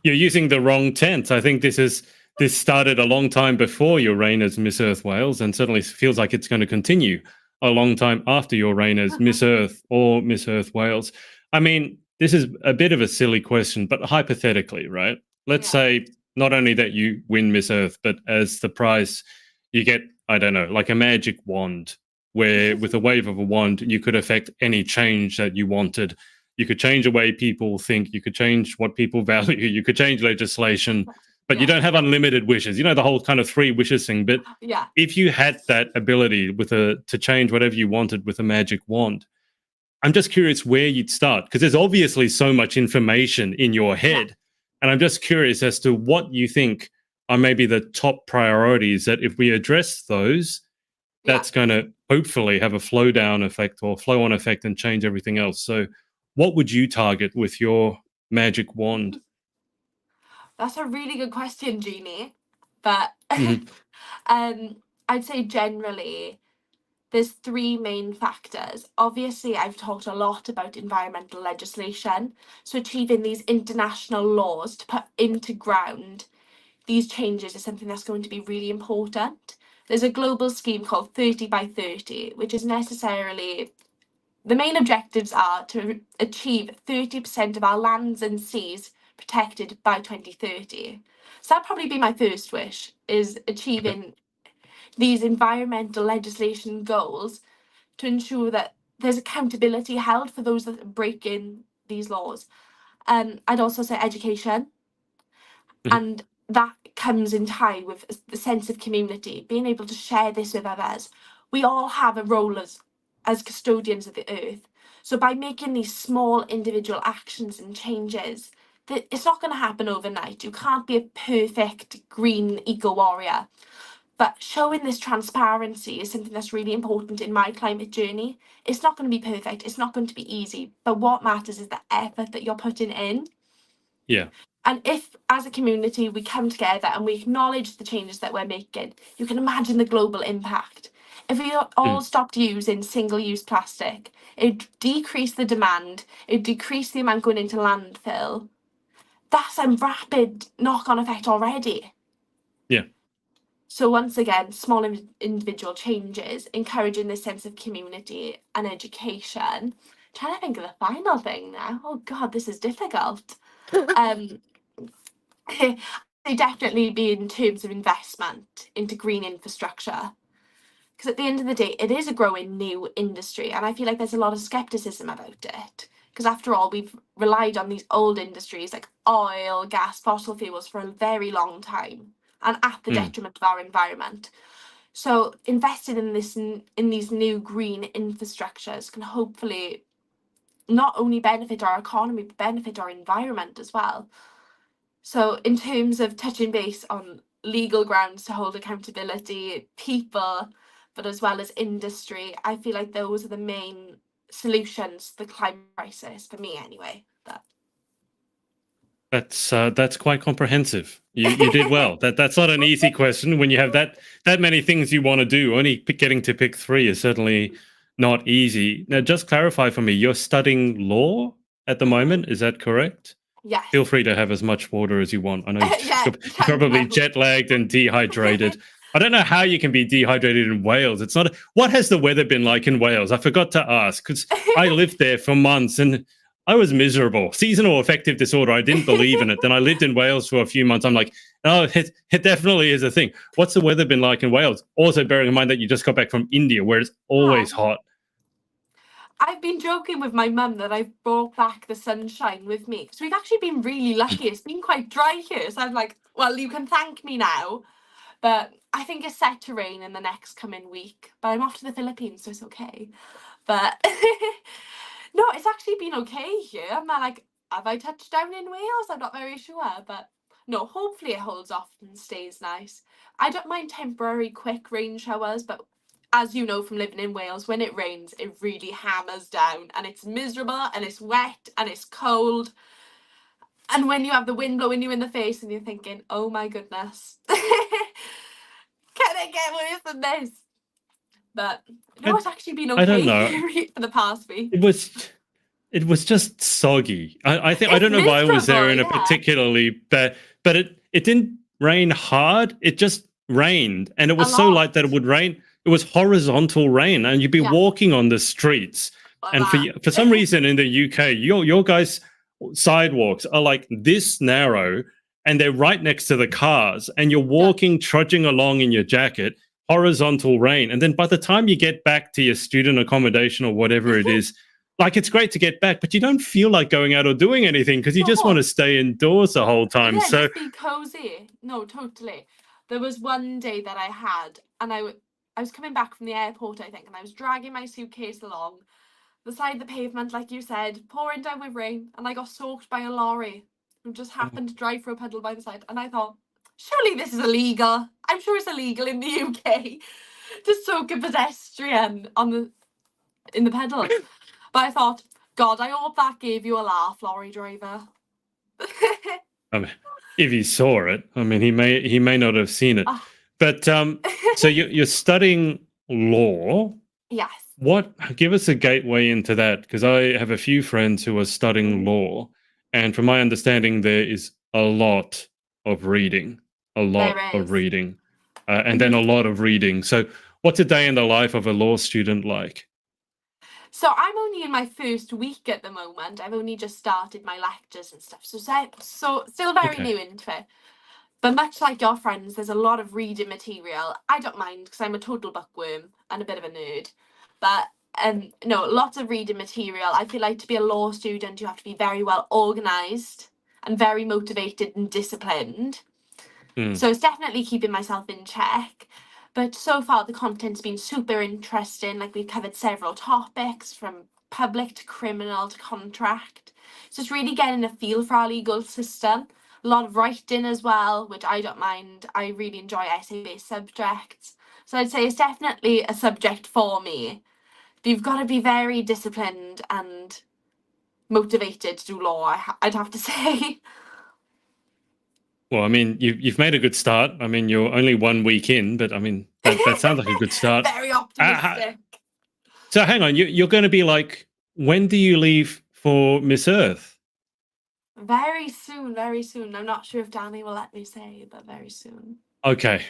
you're using the wrong tense. I think this started a long time before your reign as Miss Earth Wales, and certainly feels like it's going to continue a long time after your reign as Miss Earth or Miss Earth Wales. I mean, this is a bit of a silly question, but hypothetically, right? Let's say not only that you win Miss Earth, but as the prize, you get, I don't know, like a magic wand, where with a wave of a wand, you could affect any change that you wanted. You could change the way people think. You could change what people value. You could change legislation, but you don't have unlimited wishes. You know, the whole kind of 3 wishes thing. But if you had that ability to change whatever you wanted with a magic wand, I'm just curious where you'd start, because there's obviously so much information in your head. And I'm just curious as to what you think are maybe the top priorities that if we address those, that's going to hopefully have a flow down effect or flow on effect and change everything else. So what would you target with your magic wand? That's a really good question, Jeannie. But Mhm. I'd say generally there's three main factors. Obviously, I've talked a lot about environmental legislation. So achieving these international laws to put into ground these changes is something that's going to be really important. There's a global scheme called 30 by 30, which is necessarily the main objectives are to achieve 30% of our lands and seas protected by 2030. So that'd probably be my first wish, is Okay. achieving these environmental legislation goals to ensure that there's accountability held for those that are breaking these laws. I'd also say education, Mhm. and that comes in tie with the sense of community, being able to share this with others. We all have a role as custodians of the earth. So by making these small individual actions and changes, that it's not going to happen overnight. You can't be a perfect green eco warrior. But showing this transparency is something that's really important in my climate journey. It's not going to be perfect, it's not going to be easy, but what matters is the effort that you're putting in. Yeah. And if, as a community, we come together and we acknowledge the changes that we're making, you can imagine the global impact. If we all Mm. stopped using single use plastic, it'd decrease the demand, it'd decrease the amount going into landfill. That's a rapid knock on effect already. Yeah. So, once again, small individual changes, encouraging this sense of community and education. Trying to think of the final thing now. Oh, God, this is difficult. Um, they definitely be in terms of investment into green infrastructure. Because at the end of the day, it is a growing new industry, and I feel like there's a lot of skepticism about it. Because after all, we've relied on these old industries like oil, gas, fossil fuels for a very long time, and at the Mm. detriment of our environment. So investing in this in these new green infrastructures can hopefully not only benefit our economy but benefit our environment as well. So, in terms of touching base on legal grounds to hold accountability, people, but as well as industry, I feel like those are the main solutions to the climate crisis for me, anyway. But That's quite comprehensive. You did well. That's not an easy question when you have that many things you want to do. Only getting to pick three is certainly not easy. Now, just clarify for me. You're studying law at the Mhm. moment. Is that correct? Feel Yes, free to have as much water as you want. I know yeah, you're chunk probably now. jet lagged and dehydrated. I don't know how you can be dehydrated in Wales. It's not. What has the weather been like in Wales? I forgot to ask because I lived there for months and I was miserable. Seasonal affective disorder. I didn't believe in it. Then I lived in Wales for a few months. I'm like, oh, it definitely is a thing. What's the weather been like in Wales? Also, bearing in mind that you just got back from India, where it's always Oh, hot. I've been joking with my mum that I've brought back the sunshine with me because we've actually been really lucky. It's been quite dry here, so I'm like, well, you can thank me now. But I think it's set to rain in the next coming week. But I'm off to the Philippines, so it's okay. But no, it's actually been okay here. I'm like, have I touched down in Wales? I'm not very sure. But no, hopefully it holds off and stays nice. I don't mind temporary quick rain showers, but as you know from living in Wales, when it rains, it really hammers down and it's miserable and it's wet and it's cold. And when you have the wind blowing you in the face and you're thinking, oh my goodness, can it get worse than this? But no, I, it's actually been I don't okay know. here for the past week. It was it was just soggy. I think I It's don't know why I was there miserable, in a yeah. particularly but it didn't rain hard. It just rained, and it A was so lot. light that it would rain. It was horizontal rain, and you'd be Yeah, walking on the streets. like And that. for some reason in the UK, your guys' sidewalks are like this narrow, and they're right next to the cars, and you're Yeah. walking, trudging along in your jacket, horizontal rain, and then by the time you get back to your student accommodation or whatever it is, like it's great to get back, but you don't feel like going out or doing anything because you just want No, to stay indoors the whole time. yeah, So just be cozy. No, totally. There was one day that I had, and I was coming back from the airport, I think, and I was dragging my suitcase along the side of the pavement, like you said, pouring down with rain, and I got soaked by a lorry who just happened to drive through a puddle by the side. And I thought, surely this is illegal. I'm sure it's illegal in the UK to soak a pedestrian on the in the puddles. But I thought, God, I hope that gave you a laugh, lorry driver. um, If he saw it, I mean, he may not have seen it. Oh, But so you're studying law. yes. What give us a gateway into that? Because I have a few friends who are studying Mm, law, and from my understanding, there is a lot of reading, a there lot of is. reading, and then Mhm. a lot of reading. So, what's a day in the life of a law student like? So I'm only in my first week at the moment. I've only just started my lectures and stuff. So still very Okay. new into it. But much like your friends, there's a lot of reading material. I don't mind because I'm a total bookworm and a bit of a nerd. But no, lots of reading material. I feel like to be a law student, you have to be very well organised and very motivated and disciplined. Hmm. So it's definitely keeping myself in check. But so far, the content's been super interesting. Like, we've covered several topics from public to criminal to contract. So it's really getting a feel for our legal system. A lot of writing as well, which I don't mind. I really enjoy essay-based subjects. So I'd say it's definitely a subject for me. But you've got to be very disciplined and motivated to do law, I'd have to say. Well, I mean, you've made a good start. I mean, you're only 1 week in, but I mean, that sounds like a good start. Very Uh, optimistic. so, hang on, you're going to be like, when do you leave for Miss Earth? Very soon, very soon. I'm not sure if Danny will let me say, but very soon. Okay,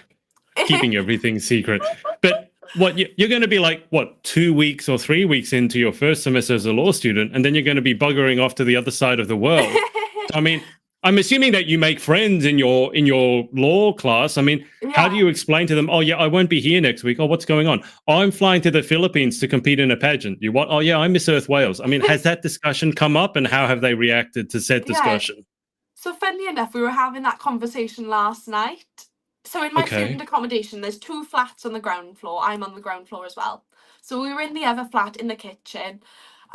keeping everything secret. But what you're going to be like, what, 2 weeks or 3 weeks into your first semester as a law student, and then you're going to be buggering off to the other side of the world. I mean, I'm assuming that you make friends in your law class. I mean, how do Yeah. you explain to them, oh yeah, I won't be here next week? Oh, what's going on? Oh, I'm flying to the Philippines to compete in a pageant. You what? Oh yeah, I miss Earth Wales. I mean, has that discussion come up, and how have they reacted to said Yeah. discussion? So funny enough, we were having that conversation last night. So in my student Okay. accommodation, there's two flats on the ground floor. I'm on the ground floor as well. So we were in the other flat in the kitchen,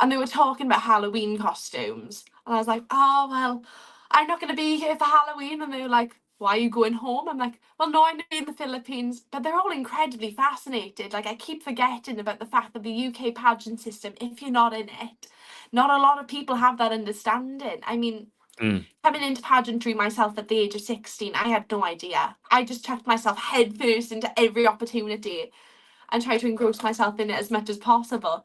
and they were talking about Halloween costumes. And I was like, oh well, I'm not gonna be here for Halloween. And they were like, why are you going home? I'm like, well, no, I'm in the Philippines. But they're all incredibly fascinated. Like, I keep forgetting about the fact that the UK pageant system, if you're not in it, not a lot of people have that understanding. I mean, Mm. coming into pageantry myself at the age of 16, I had no idea. I just chucked myself headfirst into every opportunity and tried to engross myself in it as much as possible.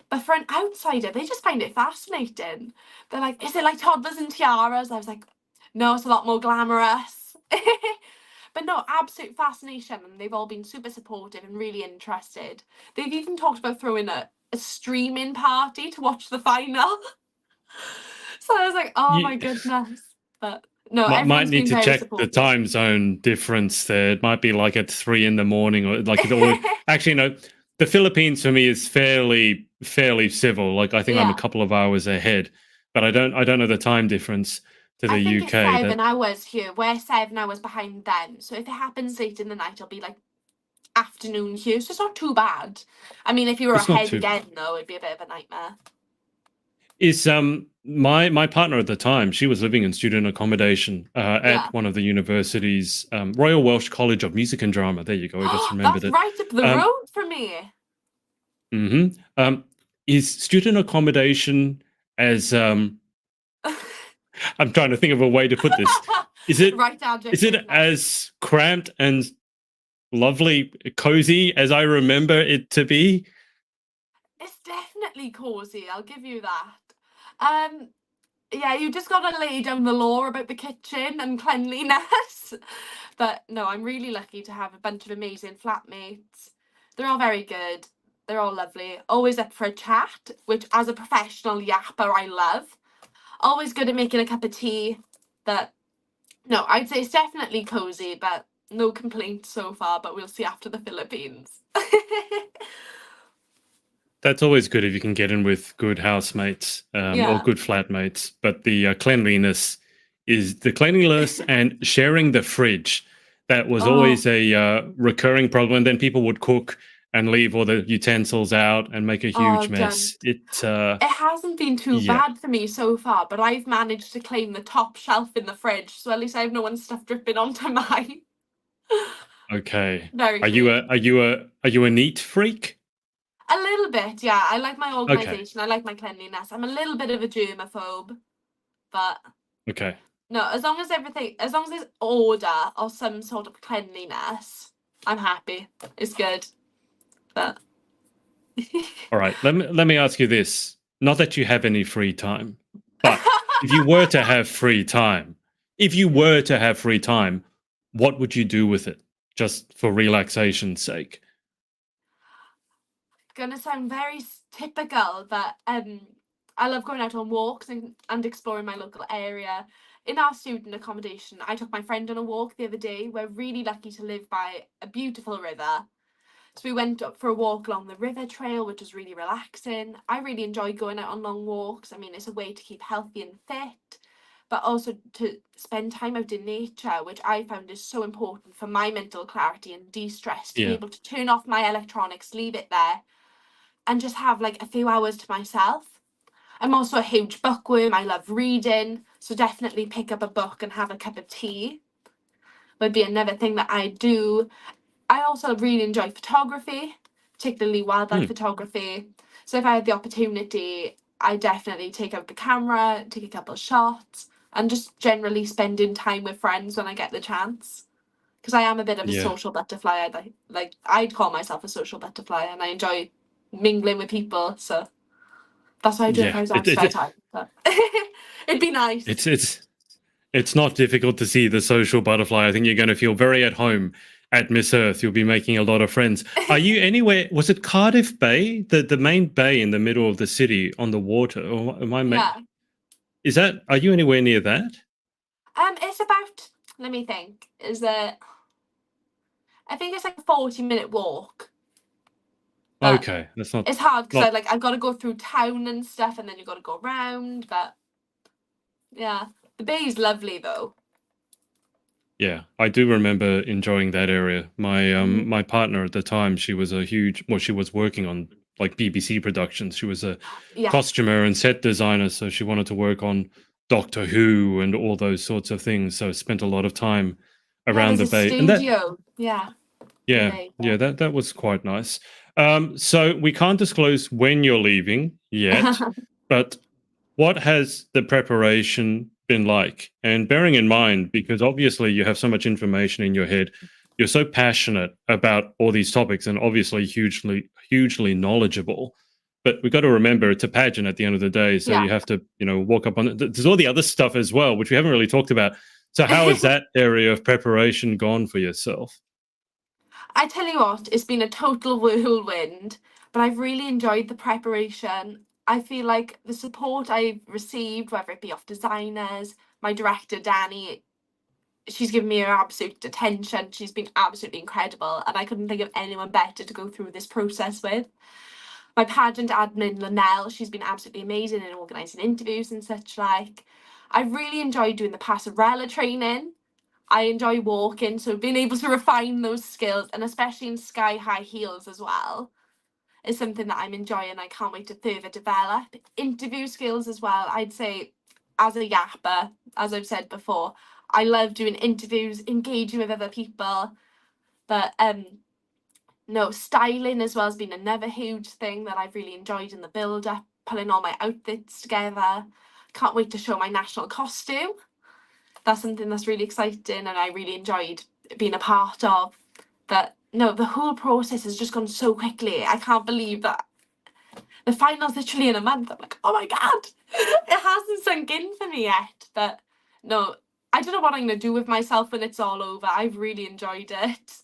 But for an outsider, they just find it fascinating. They're like, is it like toddlers and tiaras? I was like, no, it's a lot more glamorous. But no, absolute fascination. And they've all been super supportive and really interested. They've even talked about throwing a streaming party to watch the final. So I was like, oh my You goodness. But no, might everyone's need been to very check the supportive. time zone difference there. It might be like at 3 in the morning, or like it always. Actually, no. The Philippines for me is fairly civil. Like I think I'm a Yeah. couple of hours ahead, but I don't know the time difference to I the think it's UK. That 7 hours here. We're 7 hours behind them. So if it happens late in the night, it'll be like afternoon here. So it's not too bad. I mean, if you were it's not ahead too again, though, it'd be a bit of a nightmare. is my partner at the time. She was living in student accommodation Yeah. at one of the universities, Royal Welsh College of Music and Drama. There you go. I just remembered That's it. right up the Um, road from me. hmm is student accommodation as I'm trying to think of a way to put this. Is it Right is it adjective now. as cramped and lovely, cozy as I remember it to be? It's definitely cozy, I'll give you that. Um, yeah, you just gotta lay down the law about the kitchen and cleanliness. But no, I'm really lucky to have a bunch of amazing flatmates. They're all very good. They're all lovely. Always up for a chat, which as a professional yapper, I love. Always good at making a cup of tea. But no, I'd say it's definitely cozy, but no complaints so far, but we'll see after the Philippines. That's always good if you can get in with good housemates or Yeah. good flatmates. But the cleanliness and sharing the fridge. That was Oh, always a recurring problem. And then people would cook and leave all the utensils out and make a oh, huge mess. don't. It It hasn't been too yeah. bad for me so far, but I've managed to claim the top shelf in the fridge, so at least I have no one stuff dripping onto mine. Okay. Very Are you sweet. a neat freak? A little bit, yeah. I like my Okay. organisation. I like my cleanliness. I'm a little bit of a germaphobe, but Okay. No, as long as there's order or some sort of cleanliness, I'm happy. It's good. But All right, let me ask you this. Not that you have any free time, but if you were to have free time, what would you do with it? Just for relaxation's sake. gonna sound very typical, but I love going out on walks and exploring my local area. In our student accommodation, I took my friend on a walk the other day. We're really lucky to live by a beautiful river. So we went up for a walk along the river trail, which was really relaxing. I really enjoy going out on long walks. I mean, it's a way to keep healthy and fit, but also to spend time out in nature, which I found is so important for my mental clarity and de-stress, to be Yeah, able to turn off my electronics, leave it there, and just have like a few hours to myself. I'm also a huge bookworm. I love reading, so definitely pick up a book and have a cup of tea would be another thing that I do. I also really enjoy photography, particularly wildlife hmm, photography. So if I had the opportunity, I definitely take out the camera, take a couple of shots, and just generally spending time with friends when I get the chance. Because I am a bit of a yeah, social butterfly. I'd call myself a social butterfly, and I enjoy mingling with people. So that's what I do if yeah. I was on It, spare it, time. But it'd be nice. it's it's it's not difficult to see the social butterfly. I think you're going to feel very at home at Miss Earth. You'll be making a lot of friends. Are you anywhere? Was it Cardiff Bay, the main bay in the middle of the city on the water? Or am I? Yeah. Is that? Are you anywhere near that? It's about. Let me think. Is it? I think it's like a 40-minute walk, but Okay, that's not it's hard because not. I've got to go through town and stuff, and then you've got to go around. But yeah, the bay's lovely though. Yeah, I do remember enjoying that area. Mhm. My partner at the time, she was a huge. Well, she was working on like BBC productions. She was a Yeah, costumer and set designer, so she wanted to work on Doctor Who and all those sorts of things. So spent a lot of time yeah. around There's the a bay, and that studio. Yeah, in the yeah, bay. yeah, that was quite nice. So we can't disclose when you're leaving yet, Yeah. but what has the preparation been like? And bearing in mind, because obviously you have so much information in your head, you're so passionate about all these topics and obviously hugely knowledgeable. But we've got to remember it's a pageant at the end of the day. So Yeah. you have to, walk up on it. There's all the other stuff as well, which we haven't really talked about. So how has that area of preparation gone for yourself? I tell you what, it's been a total whirlwind, but I've really enjoyed the preparation. I feel like the support I've received, whether it be off designers, my director Danny, she's given me her absolute attention. She's been absolutely incredible, and I couldn't think of anyone better to go through this process with. My pageant admin, Linnell, she's been absolutely amazing in organising interviews and such like. I really enjoyed doing the passerella training. I enjoy walking, so being able to refine those skills, and especially in sky high heels as well, is something that I'm enjoying. I can't wait to further develop. Interview skills as well. I'd say, as a yapper, as I've said before, I love doing interviews, engaging with other people. But no, styling as well has been another huge thing that I've really enjoyed in the build up, pulling all my outfits together. Can't wait to show my national costume. That's something that's really exciting and I really enjoyed being a part of. But no, the whole process has just gone so quickly. I can't believe that the final's literally in a month. I'm like, oh my god, it hasn't sunk in for me yet. But no, I don't know what I'm gonna do with myself when it's all over. I've really enjoyed it.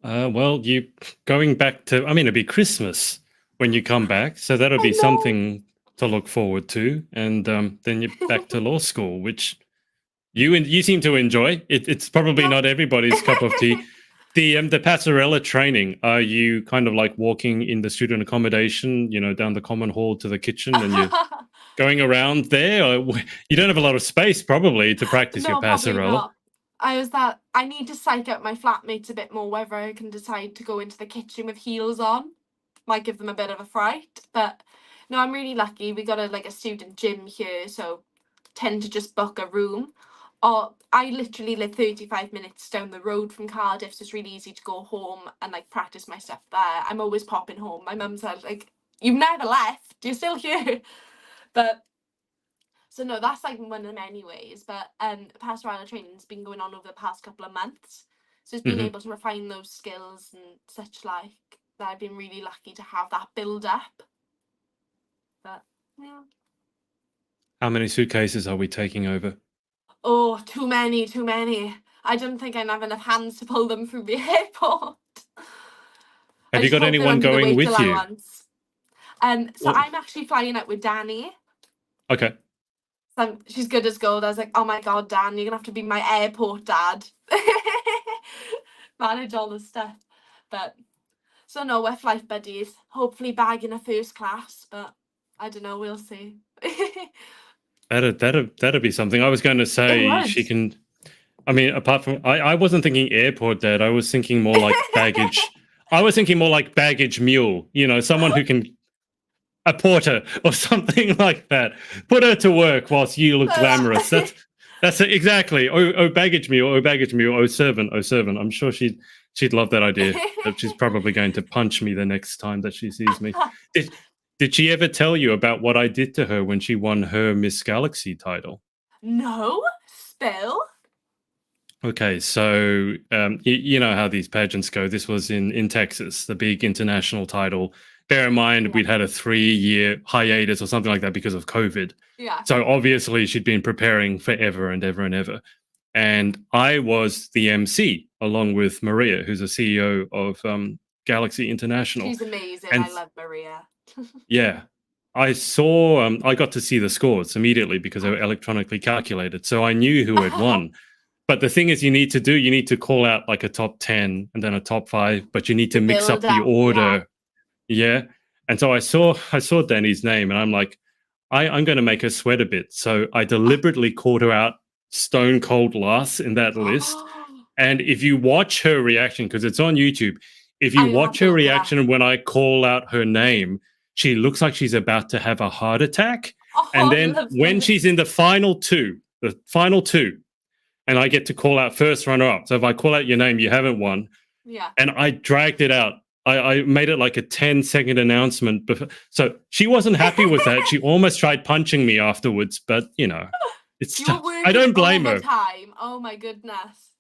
Well, you going back to, I mean, it'll be Christmas when you come back, so that'll I be know. something to look forward to. And then you're back to law school, which you seem to enjoy. It's probably Yeah. not everybody's cup of tea. The Passarella training, are you kind of like walking in the student accommodation, down the common hall to the kitchen, and you're going around there? Or you don't have a lot of space probably to practice your No, probably Passarella. not. I need to psych out my flatmates a bit more whether I can decide to go into the kitchen with heels on. Might give them a bit of a fright. But no, I'm really lucky. We got a student gym here, so tend to just book a room. Or I literally live 35 minutes down the road from Cardiff, so it's really easy to go home and like practice my stuff there. I'm always popping home. My mum said, like, you've never left, you're still here. But So no, that's like one of many ways, but pastoral training's been going on over the past couple of months. So it's been Hmm. able to refine those skills and such like that. I've been really lucky to have that build up. But yeah. How many suitcases are we taking over? Oh, too many, too many. I don't think I have enough hands to pull them through the airport. I Have you just got hope they're anyone under the going weight with you? allowance. So Well, I'm actually flying out with Danny. okay. So she's good as gold. I was like, oh my god, Dan, you're gonna have to be my airport dad. Manage all the stuff. But so no, we're flight buddies. Hopefully bagging a first class, but I don't know, we'll see. That'd be something. I was going to It say would. she can. I mean, apart from I wasn't thinking airport dad. I was thinking more like baggage. I was thinking more like baggage mule. You know, someone who can a porter or something like that. Put her to work whilst you look glamorous. That's it, exactly. Oh, baggage mule. Oh, baggage mule. Oh, servant. Oh, servant. I'm sure she'd love that idea. But she's probably going to punch me the next time that she sees me. Did she ever tell you about what I did to her when she won her Miss Galaxy title? No? Spill? Okay, so you know how these pageants go. This was in Texas, the big international title. Bear in mind, Yeah. we'd had a 3-year hiatus or something like that because of COVID. Yeah. So obviously, she'd been preparing forever and ever and ever. And I was the MC along with Maria, who's a CEO of Galaxy International. She's amazing. And I love Maria. yeah, I saw. I got to see the scores immediately because they were electronically calculated, so I knew who had won. But the thing is, you need to call out like a top 10 and then a top 5, but you need to mix up build the up, order. Yeah. And so I saw Danny's name and I'm like, I'm going to make her sweat a bit. So I deliberately called her out stone cold last in that list. And if you watch her reaction, because it's on YouTube, if you I'll have watch to her look it up. reaction when I call out her name, she looks like she's about to have a heart attack. Oh, And then when lovely. she's in the final two, and I get to call out first runner up. So if I call out your name, you haven't won. Yeah. And I dragged it out. I made it like a 10-second announcement. So she wasn't happy with that. She almost tried punching me afterwards, but you know, it's You were tough. I working don't blame her. overtime. Oh my goodness.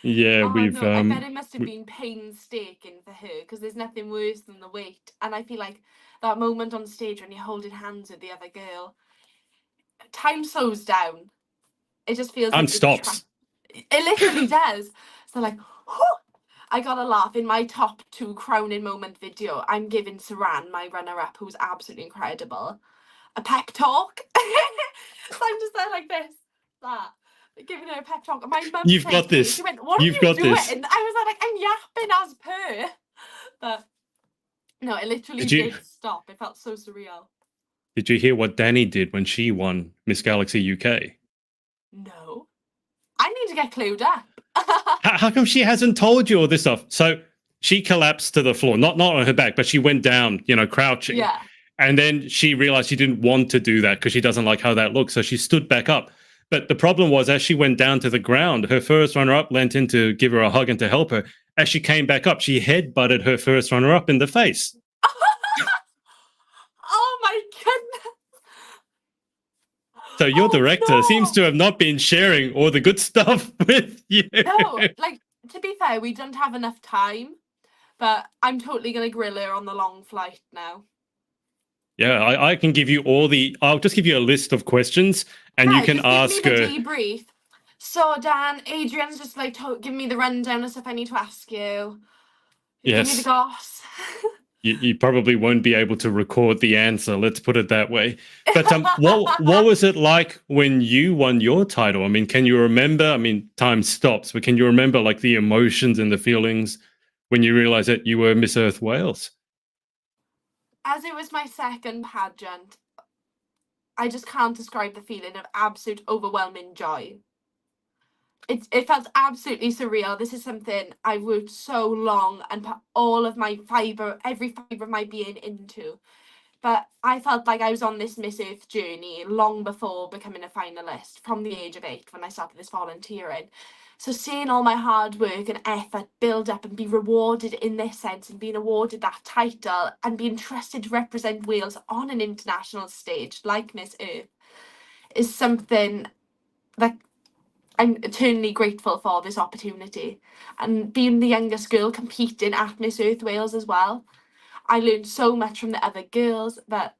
Yeah, Oh no, I bet it must have been painstaking for her because there's nothing worse than the wait. And I feel like that moment on stage when you're holding hands with the other girl, time slows down. It just feels time like stops. It literally does. So like, whew, I got a laugh in my top 2 crowning moment video. I'm giving Saran, my runner-up, who's absolutely incredible, a pep talk. So I'm just there like this, that, giving her a pep talk. And my mum You've said got to me, this. she went, "What You've are you got doing?" this. And I was like, "I'm yapping as per." But no, it literally did stop. It felt so surreal. Did you hear what Danny did when she won Miss Galaxy UK? No. I need to get clued up. How come she hasn't told you all this stuff? So she collapsed to the floor, not on her back, but she went down, crouching. Yeah. And then she realized she didn't want to do that because she doesn't like how that looks. So she stood back up. But the problem was, as she went down to the ground, her first runner-up leant in to give her a hug and to help her. As she came back up, she headbutted her first runner-up in the face. Oh my goodness. So your director seems to have not been sharing all the good stuff with you. No, like, to be fair, we don't have enough time, but I'm totally going to grill her on the long flight now. Yeah, I can give you I'll just give you a list of questions and you can ask give me her. the debrief. So, Dan, Adrian's just like giving me the rundown of stuff I need to ask you. Yes. Give me the goss. You probably won't be able to record the answer, let's put it that way. But what was it like when you won your title? I mean, can you remember? I mean, time stops, but can you remember like the emotions and the feelings when you realized that you were Miss Earth Wales? As it was my second pageant, I just can't describe the feeling of absolute overwhelming joy. It felt absolutely surreal. This is something I worked so long and put all of my every fibre of my being into. But I felt like I was on this Miss Earth journey long before becoming a finalist, from the age of 8 when I started this volunteering. So seeing all my hard work and effort build up and be rewarded in this sense and being awarded that title and being trusted to represent Wales on an international stage like Miss Earth, is something that I'm eternally grateful for, this opportunity. And being the youngest girl competing at Miss Earth Wales as well, I learned so much from the other girls that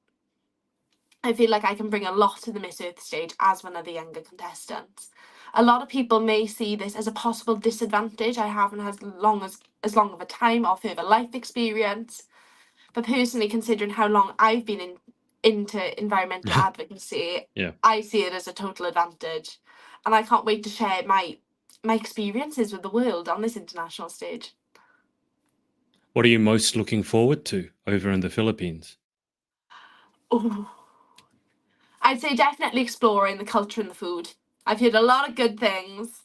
I feel like I can bring a lot to the Miss Earth stage as one of the younger contestants. A lot of people may see this as a possible disadvantage. I haven't as long of a time or further life experience. But personally, considering how long I've been into environmental advocacy, Yeah. I see it as a total advantage. And I can't wait to share my experiences with the world on this international stage. What are you most looking forward to over in the Philippines? Oh, I'd say definitely exploring the culture and the food. I've heard a lot of good things,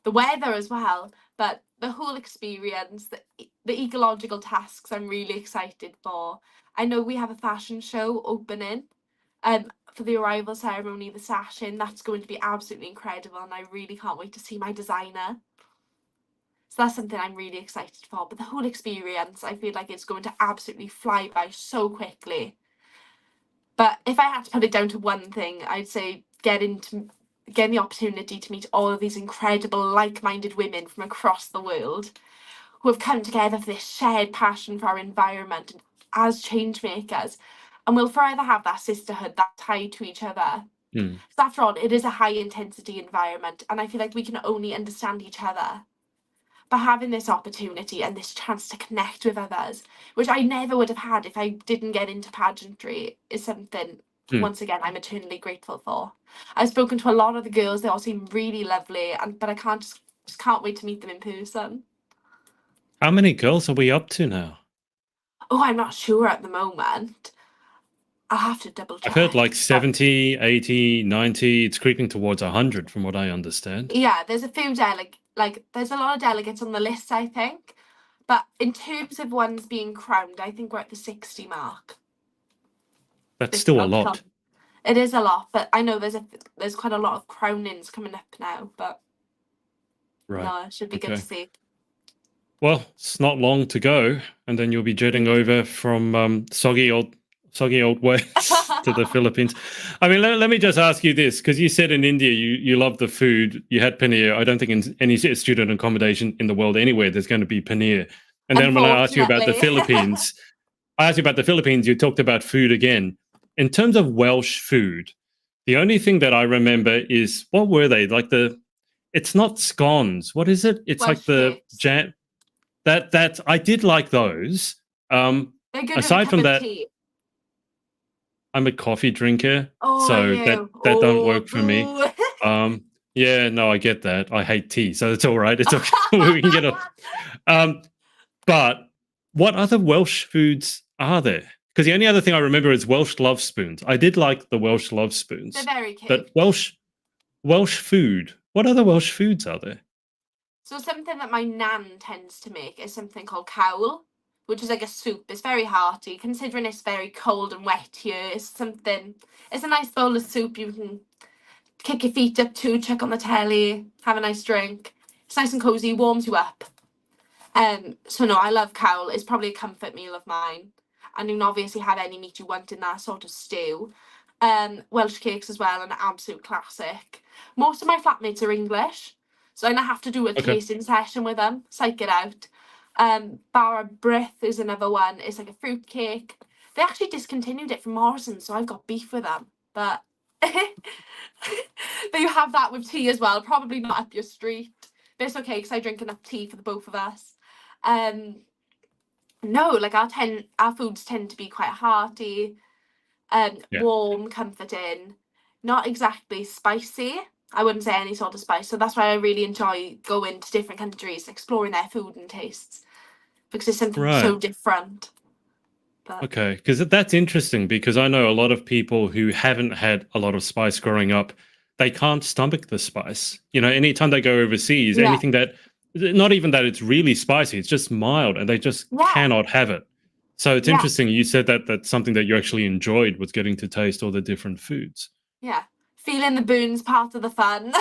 the weather as well, but the whole experience, the ecological tasks I'm really excited for. I know we have a fashion show opening for the arrival ceremony this session. That's going to be absolutely incredible, and I really can't wait to see my designer. So that's something I'm really excited for. But the whole experience, I feel like it's going to absolutely fly by so quickly. But if I had to put it down to one thing, I'd say getting the opportunity to meet all of these incredible like-minded women from across the world who have come together for this shared passion for our environment as change makers, and we'll forever have that sisterhood, that tie to each other. Mm. So after all, it is a high intensity environment, and I feel like we can only understand each other by having this opportunity and this chance to connect with others, which I never would have had if I didn't get into pageantry, is something, once again, I'm eternally grateful for. I've spoken to a lot of the girls, they all seem really lovely, but I just can't wait to meet them in person. How many girls are we up to now? Oh, I'm not sure at the moment. I'll have to double check. I've heard like 70, 80, 90. It's creeping towards 100 from what I understand. Yeah, there's a few there's a lot of delegates on the list, I think. But in terms of ones being crowned, I think we're at the 60 mark. That's still a lot. It is a lot, but I know there's quite a lot of crownings coming up now, but Right. no, it should be good to see. Well, it's not long to go, and then you'll be jetting over from soggy old Wales to the Philippines. I mean, let me just ask you this, because you said in India you love the food. You had paneer. I don't think in any student accommodation in the world anywhere there's going to be paneer. And then when I asked you about the Philippines, you talked about food again. In terms of Welsh food, the only thing that I remember is, what were they? Like it's not scones. What is it? It's Welsh like the cakes. jam. That I did like those. They're good aside from that, tea. I'm a coffee drinker, oh, so that don't work for me. Yeah, no, I get that. I hate tea, so it's all right. It's okay. We can get off. But what other Welsh foods are there? Because the only other thing I remember is Welsh love spoons. I did like the Welsh love spoons. They're very cute. But Welsh food. What other Welsh foods are there? So something that my nan tends to make is something called cawl, which is like a soup. It's very hearty, considering it's very cold and wet here. It's a nice bowl of soup you can kick your feet up to, check on the telly, have a nice drink. It's nice and cozy, warms you up. So no, I love cawl. It's probably a comfort meal of mine. And you can obviously have any meat you want in that sort of stew. Welsh cakes as well, an absolute classic. Most of my flatmates are English, so I have to do a tasting session with them, psych it out. Bara Brith is another one. It's like a fruit cake. They actually discontinued it from Morrison's, so I've got beef with them. But but you have that with tea as well. Probably not up your street, but it's okay because I drink enough tea for the both of us. No, like our foods tend to be quite hearty, warm, comforting, not exactly spicy. I wouldn't say any sort of spice. So that's why I really enjoy going to different countries, exploring their food and tastes, because it's something so different. But okay, because that's interesting, because I know a lot of people who haven't had a lot of spice growing up, they can't stomach the spice. You know, anytime they go overseas, anything that, not even that it's really spicy, it's just mild, and they just cannot have it. So it's interesting you said that that's something that you actually enjoyed, was getting to taste all the different foods. Yeah, feeling the burns part of the fun.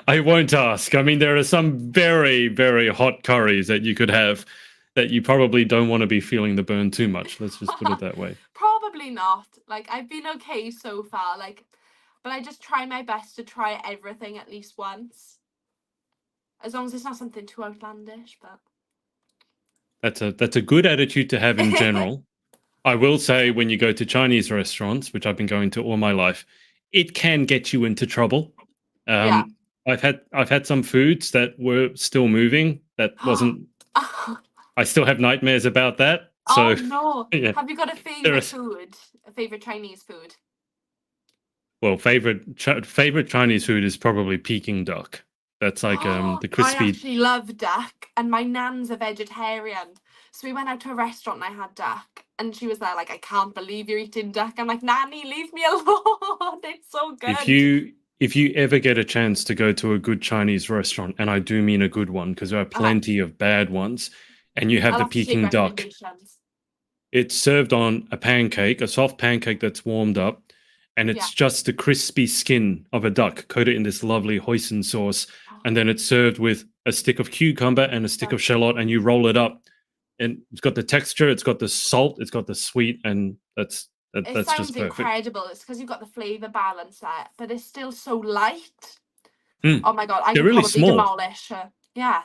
I won't ask. I mean, there are some very, very hot curries that you could have that you probably don't want to be feeling the burn too much. Let's just put it that way. Probably Probably not. Like, I've been okay so far, like, but I just try my best to try everything at least once. As long as it's not something too outlandish, but That's a good attitude to have in general. I will say when you go to Chinese restaurants, which I've been going to all my life, it can get you into trouble. yeah. I've had some foods that were still moving. That wasn't. I still have nightmares about that. So Oh no. yeah, Have you got a there favorite is. food? A favorite Chinese food? Well, favorite Chinese food is probably Peking duck. That's like the I crispy. actually love duck, and my nan's a vegetarian. So we went out to a restaurant and I had duck, and she was there like, I can't believe you're eating duck. I'm like, Nanny, leave me alone. It's so good. If you ever get a chance to go to a good Chinese restaurant, and I do mean a good one because there are plenty of bad ones, and you have I'll the have to take Peking duck, recommendations. it's served on a pancake, a soft pancake that's warmed up, and it's just the crispy skin of a duck coated in this lovely hoisin sauce, and then it's served with a stick of cucumber and a stick of shallot, and you roll it up, and it's got the texture, it's got the salt, it's got the sweet, and that's It just sounds perfect. incredible. It's because you've got the flavour balance there, but it's still so light. Mm. Oh my god, I They're could really probably small. demolish her. Yeah.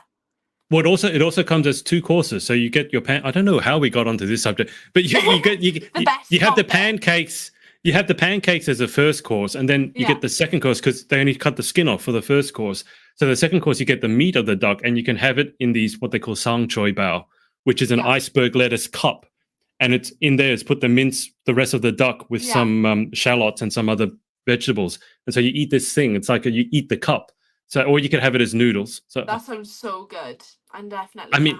Well, it also comes as 2 courses, so you get your I don't know how we got onto this subject, but you have the pancakes. You have the pancakes as a first course, and then you get the second course because they only cut the skin off for the first course. So the second course, you get the meat of the duck, and you can have it in these what they call sang choy bao, which is an iceberg lettuce cup, and it's in there. It's put the rest of the duck with some shallots and some other vegetables, and so you eat this thing. It's like you eat the cup. So, or you could have it as noodles. So that sounds so good. I'm definitely. I mean,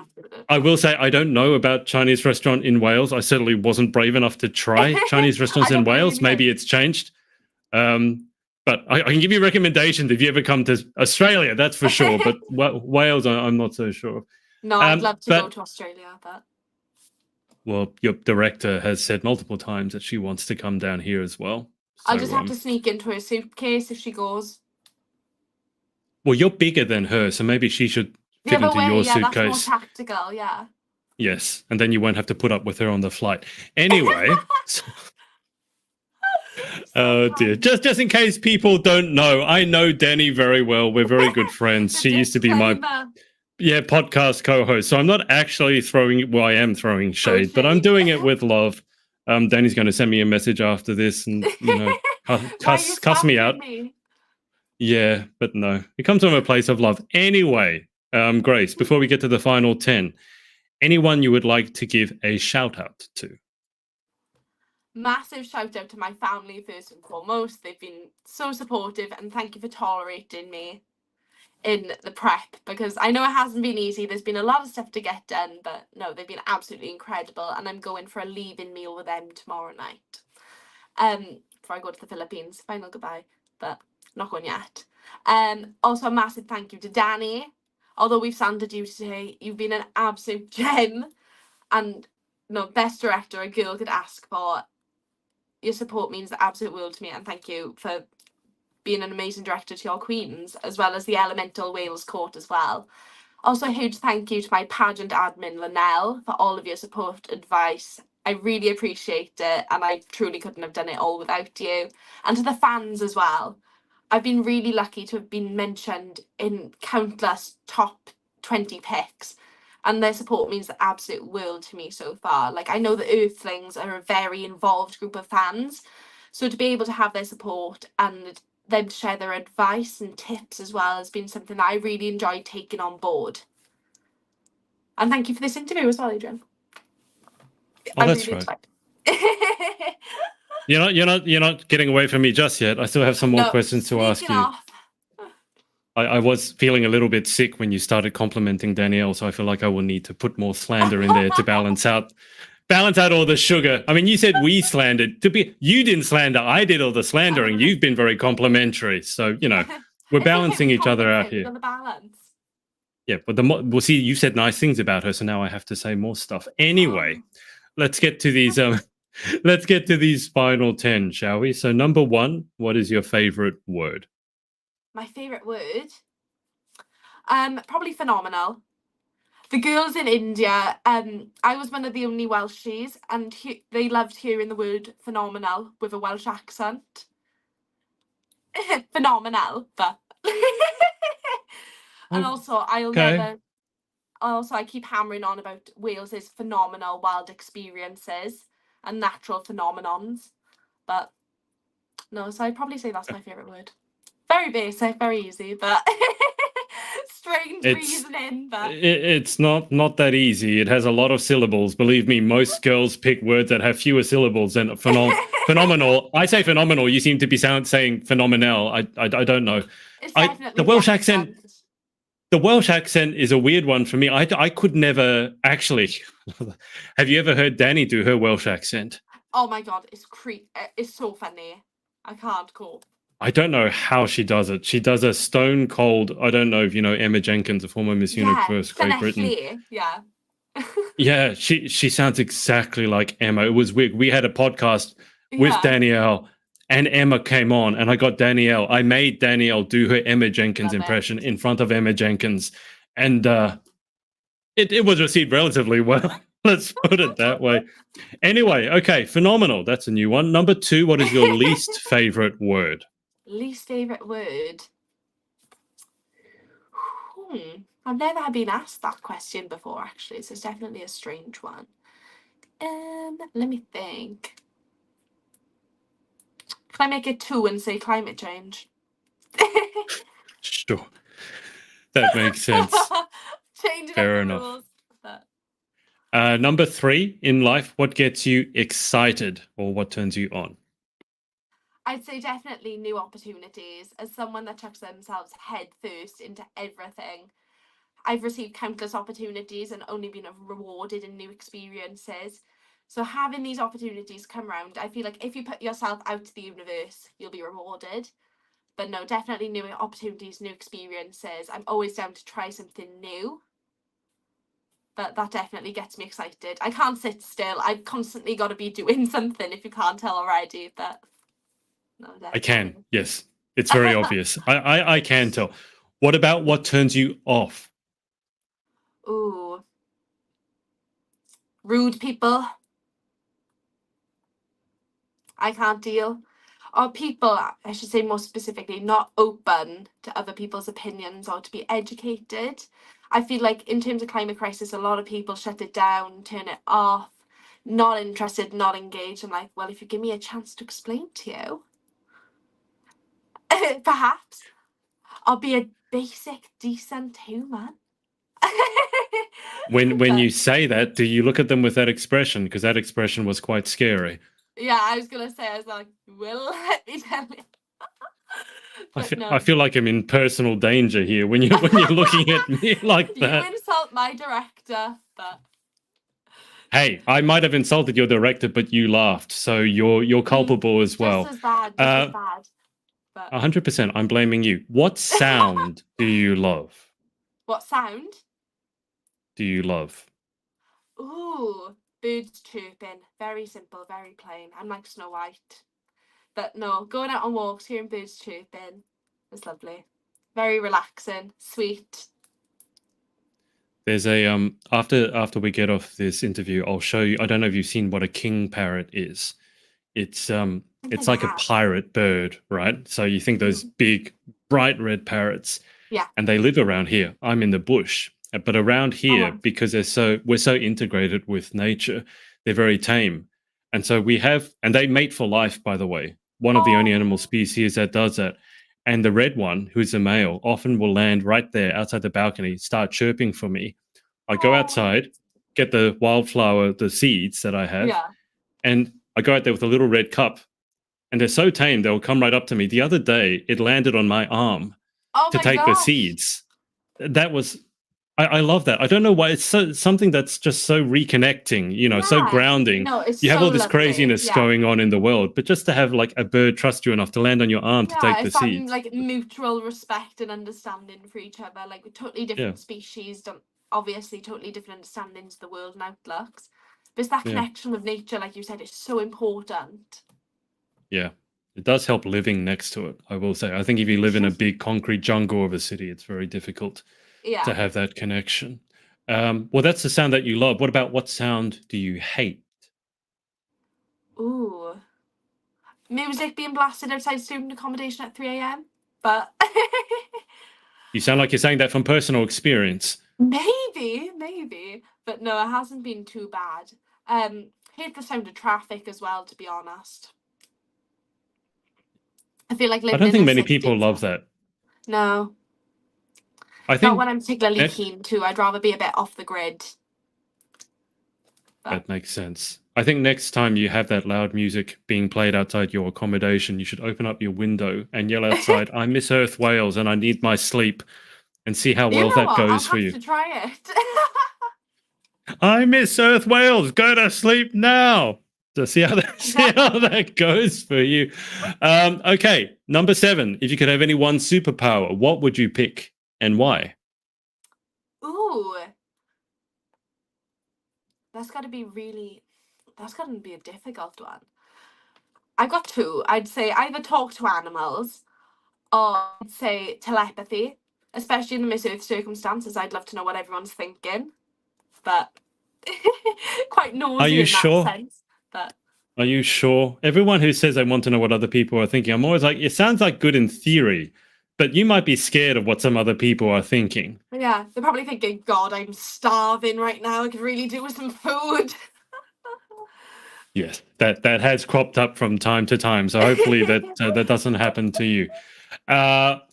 I will say I don't know about Chinese restaurant in Wales. I certainly wasn't brave enough to try Chinese restaurants in Wales. Maybe it's changed. But I can give you recommendations if you ever come to Australia, that's for sure. But Wales, I'm not so sure. No, I'd love to go to Australia, but. Well, your director has said multiple times that she wants to come down here as well. So, I'll just have to sneak into her suitcase if she goes. Well, you're bigger than her, so maybe she should fit into your suitcase. That's more tactical, yeah. Yes, and then you won't have to put up with her on the flight. Anyway. Oh dear. Just in case people don't know, I know Danny very well. We're very good friends. She used to be my podcast co-host. So I'm not actually I am throwing shade, but I'm doing it with love. Danny's going to send me a message after this and cuss me out. Yeah, but no. It comes from a place of love. Anyway, Grace, before we get to the final 10, anyone you would like to give a shout out to? Massive shout out to my family first and foremost. They've been so supportive, and thank you for tolerating me in the prep, because I know it hasn't been easy. There's been a lot of stuff to get done, but no, they've been absolutely incredible, and I'm going for a leaving meal with them tomorrow night. Before I go to the Philippines. Final goodbye, but not going yet. Also a massive thank you to Danny. Although we've sanded you today, you've been an absolute gem, and best director a girl could ask for. Your support means the absolute world to me, and thank you for being an amazing director to your queens, as well as the Elemental Wales Court as well. Also a huge thank you to my pageant admin Linnell for all of your support, advice. I really appreciate it, and I truly couldn't have done it all without you. And to the fans as well. I've been really lucky to have been mentioned in countless top 20 picks, and their support means the absolute world to me so far. Like, I know the Earthlings are a very involved group of fans, so to be able to have their support and them to share their advice and tips as well has been something that I really enjoyed taking on board. And thank you for this interview as well, Adrian. Oh, that's right. You're not getting away from me just yet. I still have some more questions to ask you. I was feeling a little bit sick when you started complimenting Danielle, so I feel like I will need to put more slander in there to balance out all the sugar. I mean, you said we slandered. You didn't slander. I did all the slandering. You've been very complimentary. So, we're balancing each other out here. The balance. Yeah, but we'll see. You said nice things about her, so now I have to say more stuff. Anyway, let's get to these. Let's get to these final 10, shall we? So, number 1, what is your favorite word? My favorite word? Probably phenomenal. The girls in India, I was one of the only Welshies, and they loved hearing the word phenomenal with a Welsh accent. Phenomenal, but and also Okay. I keep hammering on about Wales's phenomenal wild experiences and natural phenomenons, but no, so I'd probably say that's my favourite word. Very basic, very easy, but strange reasoning, but it's not that easy. It has a lot of syllables. Believe me, most girls pick words that have fewer syllables than phenomenal. I say phenomenal. You seem to be saying phenomenal. I don't know. It's definitely the Welsh accent. The Welsh accent is a weird one for me. I could never actually. Have you ever heard Danny do her Welsh accent? Oh my god, it's so funny. I can't cope. I don't know how she does it. She does a stone cold. I don't know if you know Emma Jenkins, a former Miss Universe Great Britain. Yeah. Yeah, she sounds exactly like Emma. It was weird. We had a podcast with Danielle, and Emma came on, and I made Danielle do her Emma Jenkins impression in front of Emma Jenkins, and it was received relatively well. Let's put it that way. Anyway, okay, phenomenal. That's a new one. Number 2, what is your least favorite word? Least favorite word? I've never been asked that question before, actually, so it's definitely a strange one. Let me think. Can I make it 2 and say climate change? Sure. That makes sense. Fair enough. Rules, but... Number 3, in life, what gets you excited or what turns you on? I'd say definitely new opportunities. As someone that chucks themselves head first into everything, I've received countless opportunities and only been rewarded in new experiences. So having these opportunities come around, I feel like if you put yourself out to the universe, you'll be rewarded. But no, definitely new opportunities, new experiences. I'm always down to try something new. But that definitely gets me excited. I can't sit still. I've constantly got to be doing something, if you can't tell already. But no, definitely. I can, yes. It's very obvious. I can tell. What about what turns you off? Ooh. Rude people. I can't deal. Or people, I should say more specifically, not open to other people's opinions or to be educated. I feel like in terms of climate crisis, a lot of people shut it down, turn it off, not interested, not engaged. I'm like, well, if you give me a chance to explain to you, perhaps I'll be a basic, decent human. When you say that, do you look at them with that expression? Because that expression was quite scary. Yeah, I was like, will let me tell you. I feel like I'm in personal danger here when you're looking at me like that. You insult my director, but hey, I might have insulted your director, but you laughed, so you're culpable as well. Just as bad. But 100%, I'm blaming you. What sound do you love? What sound do you love? Ooh, birds chirping. Very simple, very plain. I'm like Snow White. But no, going out on walks, hearing birds chirping, it's lovely. Very relaxing, sweet. There's a after we get off this interview, I'll show you. I don't know if you've seen what a king parrot is. It's like a pirate bird, right? So you think those big, bright red parrots. Yeah. And they live around here. I'm in the bush, but around here, because we're so integrated with nature, they're very tame. And so and they mate for life, by the way. One of the only animal species that does that. And the red one, who's a male, often will land right there outside the balcony, start chirping for me. I go outside, get the wildflower, the seeds that I have, and I go out there with a little red cup. And they're so tame, they'll come right up to me. The other day, it landed on my arm to take the seeds. That was... I love that. I don't know why. It's something that's just so reconnecting, so grounding. No, it's you have so all this lovely. craziness going on in the world, but just to have like a bird trust you enough to land on your arm to take the seeds. Like mutual respect and understanding for each other. Like totally different species, obviously totally different understandings of the world and outlooks. But it's that connection with nature, like you said, it's so important. Yeah. It does help living next to it, I will say. I think if you live in a big concrete jungle of a city, it's very difficult to have that connection. Well, that's the sound that you love. What about what sound do you hate? Ooh. Music being blasted outside student accommodation at 3 a.m. But You sound like you're saying that from personal experience. maybe. But no, it hasn't been too bad. Hate the sound of traffic as well, to be honest. I feel like I living don't in think a many city people and love stuff. that. No, I not think when I'm particularly that, keen to. I'd rather be a bit off the grid. But that makes sense. I think next time you have that loud music being played outside your accommodation, you should open up your window and yell outside, I miss Earth Wales and I need my sleep, and see how you well know that what? I'll goes for have you. to try it. I miss Earth Wales. Go to sleep now. So see how that goes for you. Okay, number 7. If you could have any one superpower, what would you pick and why? Ooh, that's got to be a difficult one. I've got two. I'd say either talk to animals or I'd say telepathy, especially in the Miss Earth circumstances. I'd love to know what everyone's thinking, but quite Are nosy you in that sure? sense. But Are you sure? Everyone who says they want to know what other people are thinking, I'm always like, it sounds like good in theory, but you might be scared of what some other people are thinking. yeah, they're probably thinking, God, I'm starving right now. I could really do with some food. Yes, that has cropped up from time to time. So hopefully that doesn't happen to you.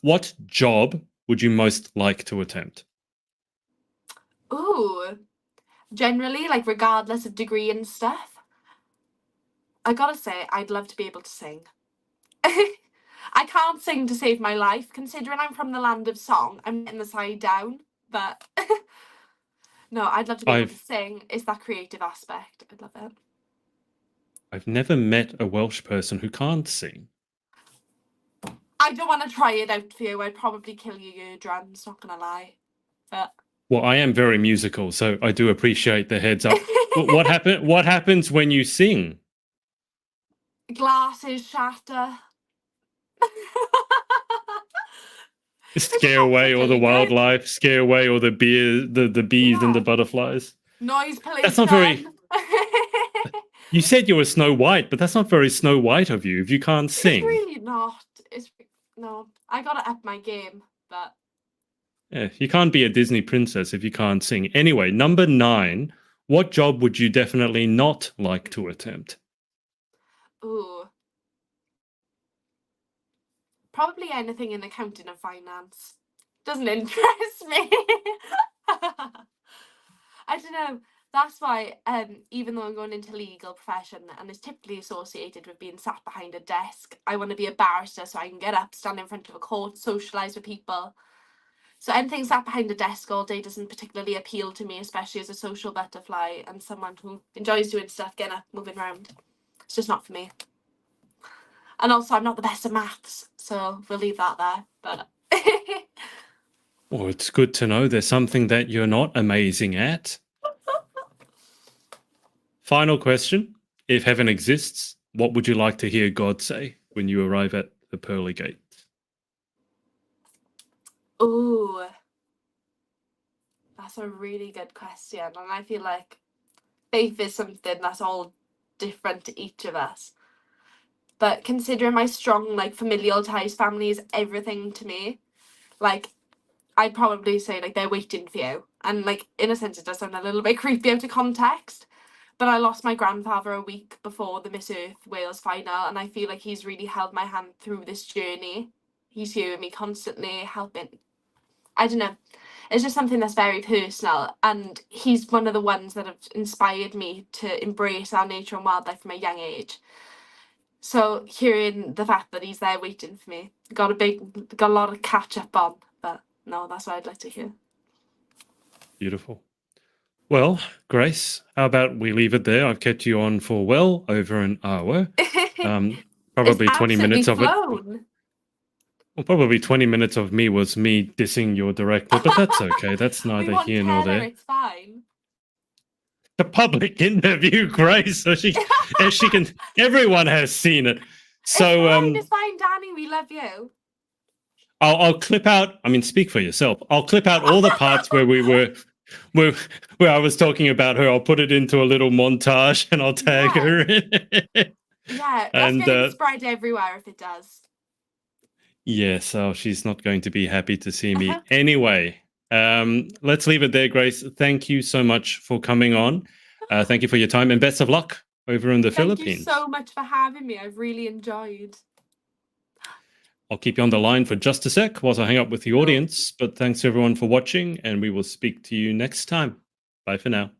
What job would you most like to attempt? Ooh, generally, like regardless of degree and stuff, I gotta say, I'd love to be able to sing. I can't sing to save my life, considering I'm from the land of song. I'm getting the side down, but no, I'd love to be able to I've sing. It's that creative aspect. I'd love it. I've never met a Welsh person who can't sing. I don't want to try it out for you. I'd probably kill your eardrums, not gonna lie. But Well, I am very musical, so I do appreciate the heads up. What happens when you sing? glasses shatter. It's Scare not away all the particularly good. wildlife, scare away all the the bees and the Yeah. butterflies. Noise That's not very. pollution. You said you were Snow White, but that's not very Snow White of you if you can't It's sing. really not. It's no. I gotta up my game, but Yeah, you can't be a Disney princess if you can't sing. Anyway, number 9. What job would you definitely not like to attempt? ooh, probably anything in accounting and finance. Doesn't interest me. I don't know. That's why, even though I'm going into legal profession and it's typically associated with being sat behind a desk, I want to be a barrister so I can get up, stand in front of a court, socialise with people. So anything sat behind a desk all day doesn't particularly appeal to me, especially as a social butterfly and someone who enjoys doing stuff, getting up, moving around. It's just not for me. And also, I'm not the best at maths, so we'll leave that there. But Well, it's good to know there's something that you're not amazing at. Final question. If heaven exists, what would you like to hear God say when you arrive at the pearly gate? ooh, that's a really good question, and I feel like faith is something that's all different to each of us. But considering my strong like familial ties, family is everything to me. Like I'd probably say like they're waiting for you, and like in a sense it does sound a little bit creepy out of context. But I lost my grandfather a week before the Miss Earth Wales final, and I feel like he's really held my hand through this journey. He's here with me constantly, helping. I don't know. It's just something that's very personal, and he's one of the ones that have inspired me to embrace our nature and wildlife from a young age. So hearing the fact that he's there waiting for me, got a lot of catch up on. But no, that's what I'd like to hear. Beautiful. Well, Grace, how about we leave it there? I've kept you on for well over an hour. It's Probably 20 absolutely minutes of it. flown. Well, probably 20 minutes of me was me dissing your director, but that's okay. That's We neither won't here nor tell her, there. it's fine. A public interview, Grace, so she can. Everyone has seen it. So It's fine, Danny. We love you. I'll clip out. I mean, speak for yourself. I'll clip out all the parts where we were where, where I was talking about her. I'll put it into a little montage and I'll tag Yeah. her in it. Yeah, that's And going to spread everywhere if it does. yes, oh, she's not going to be happy to see me. Anyway, let's leave it there, Grace. Thank you so much for coming on. Thank you for your time and best of luck over in the Thank you Philippines. so much for having me. I've really enjoyed. I'll keep you on the line for just a sec whilst I hang up with the audience. But thanks everyone for watching, and we will speak to you next time. Bye for now.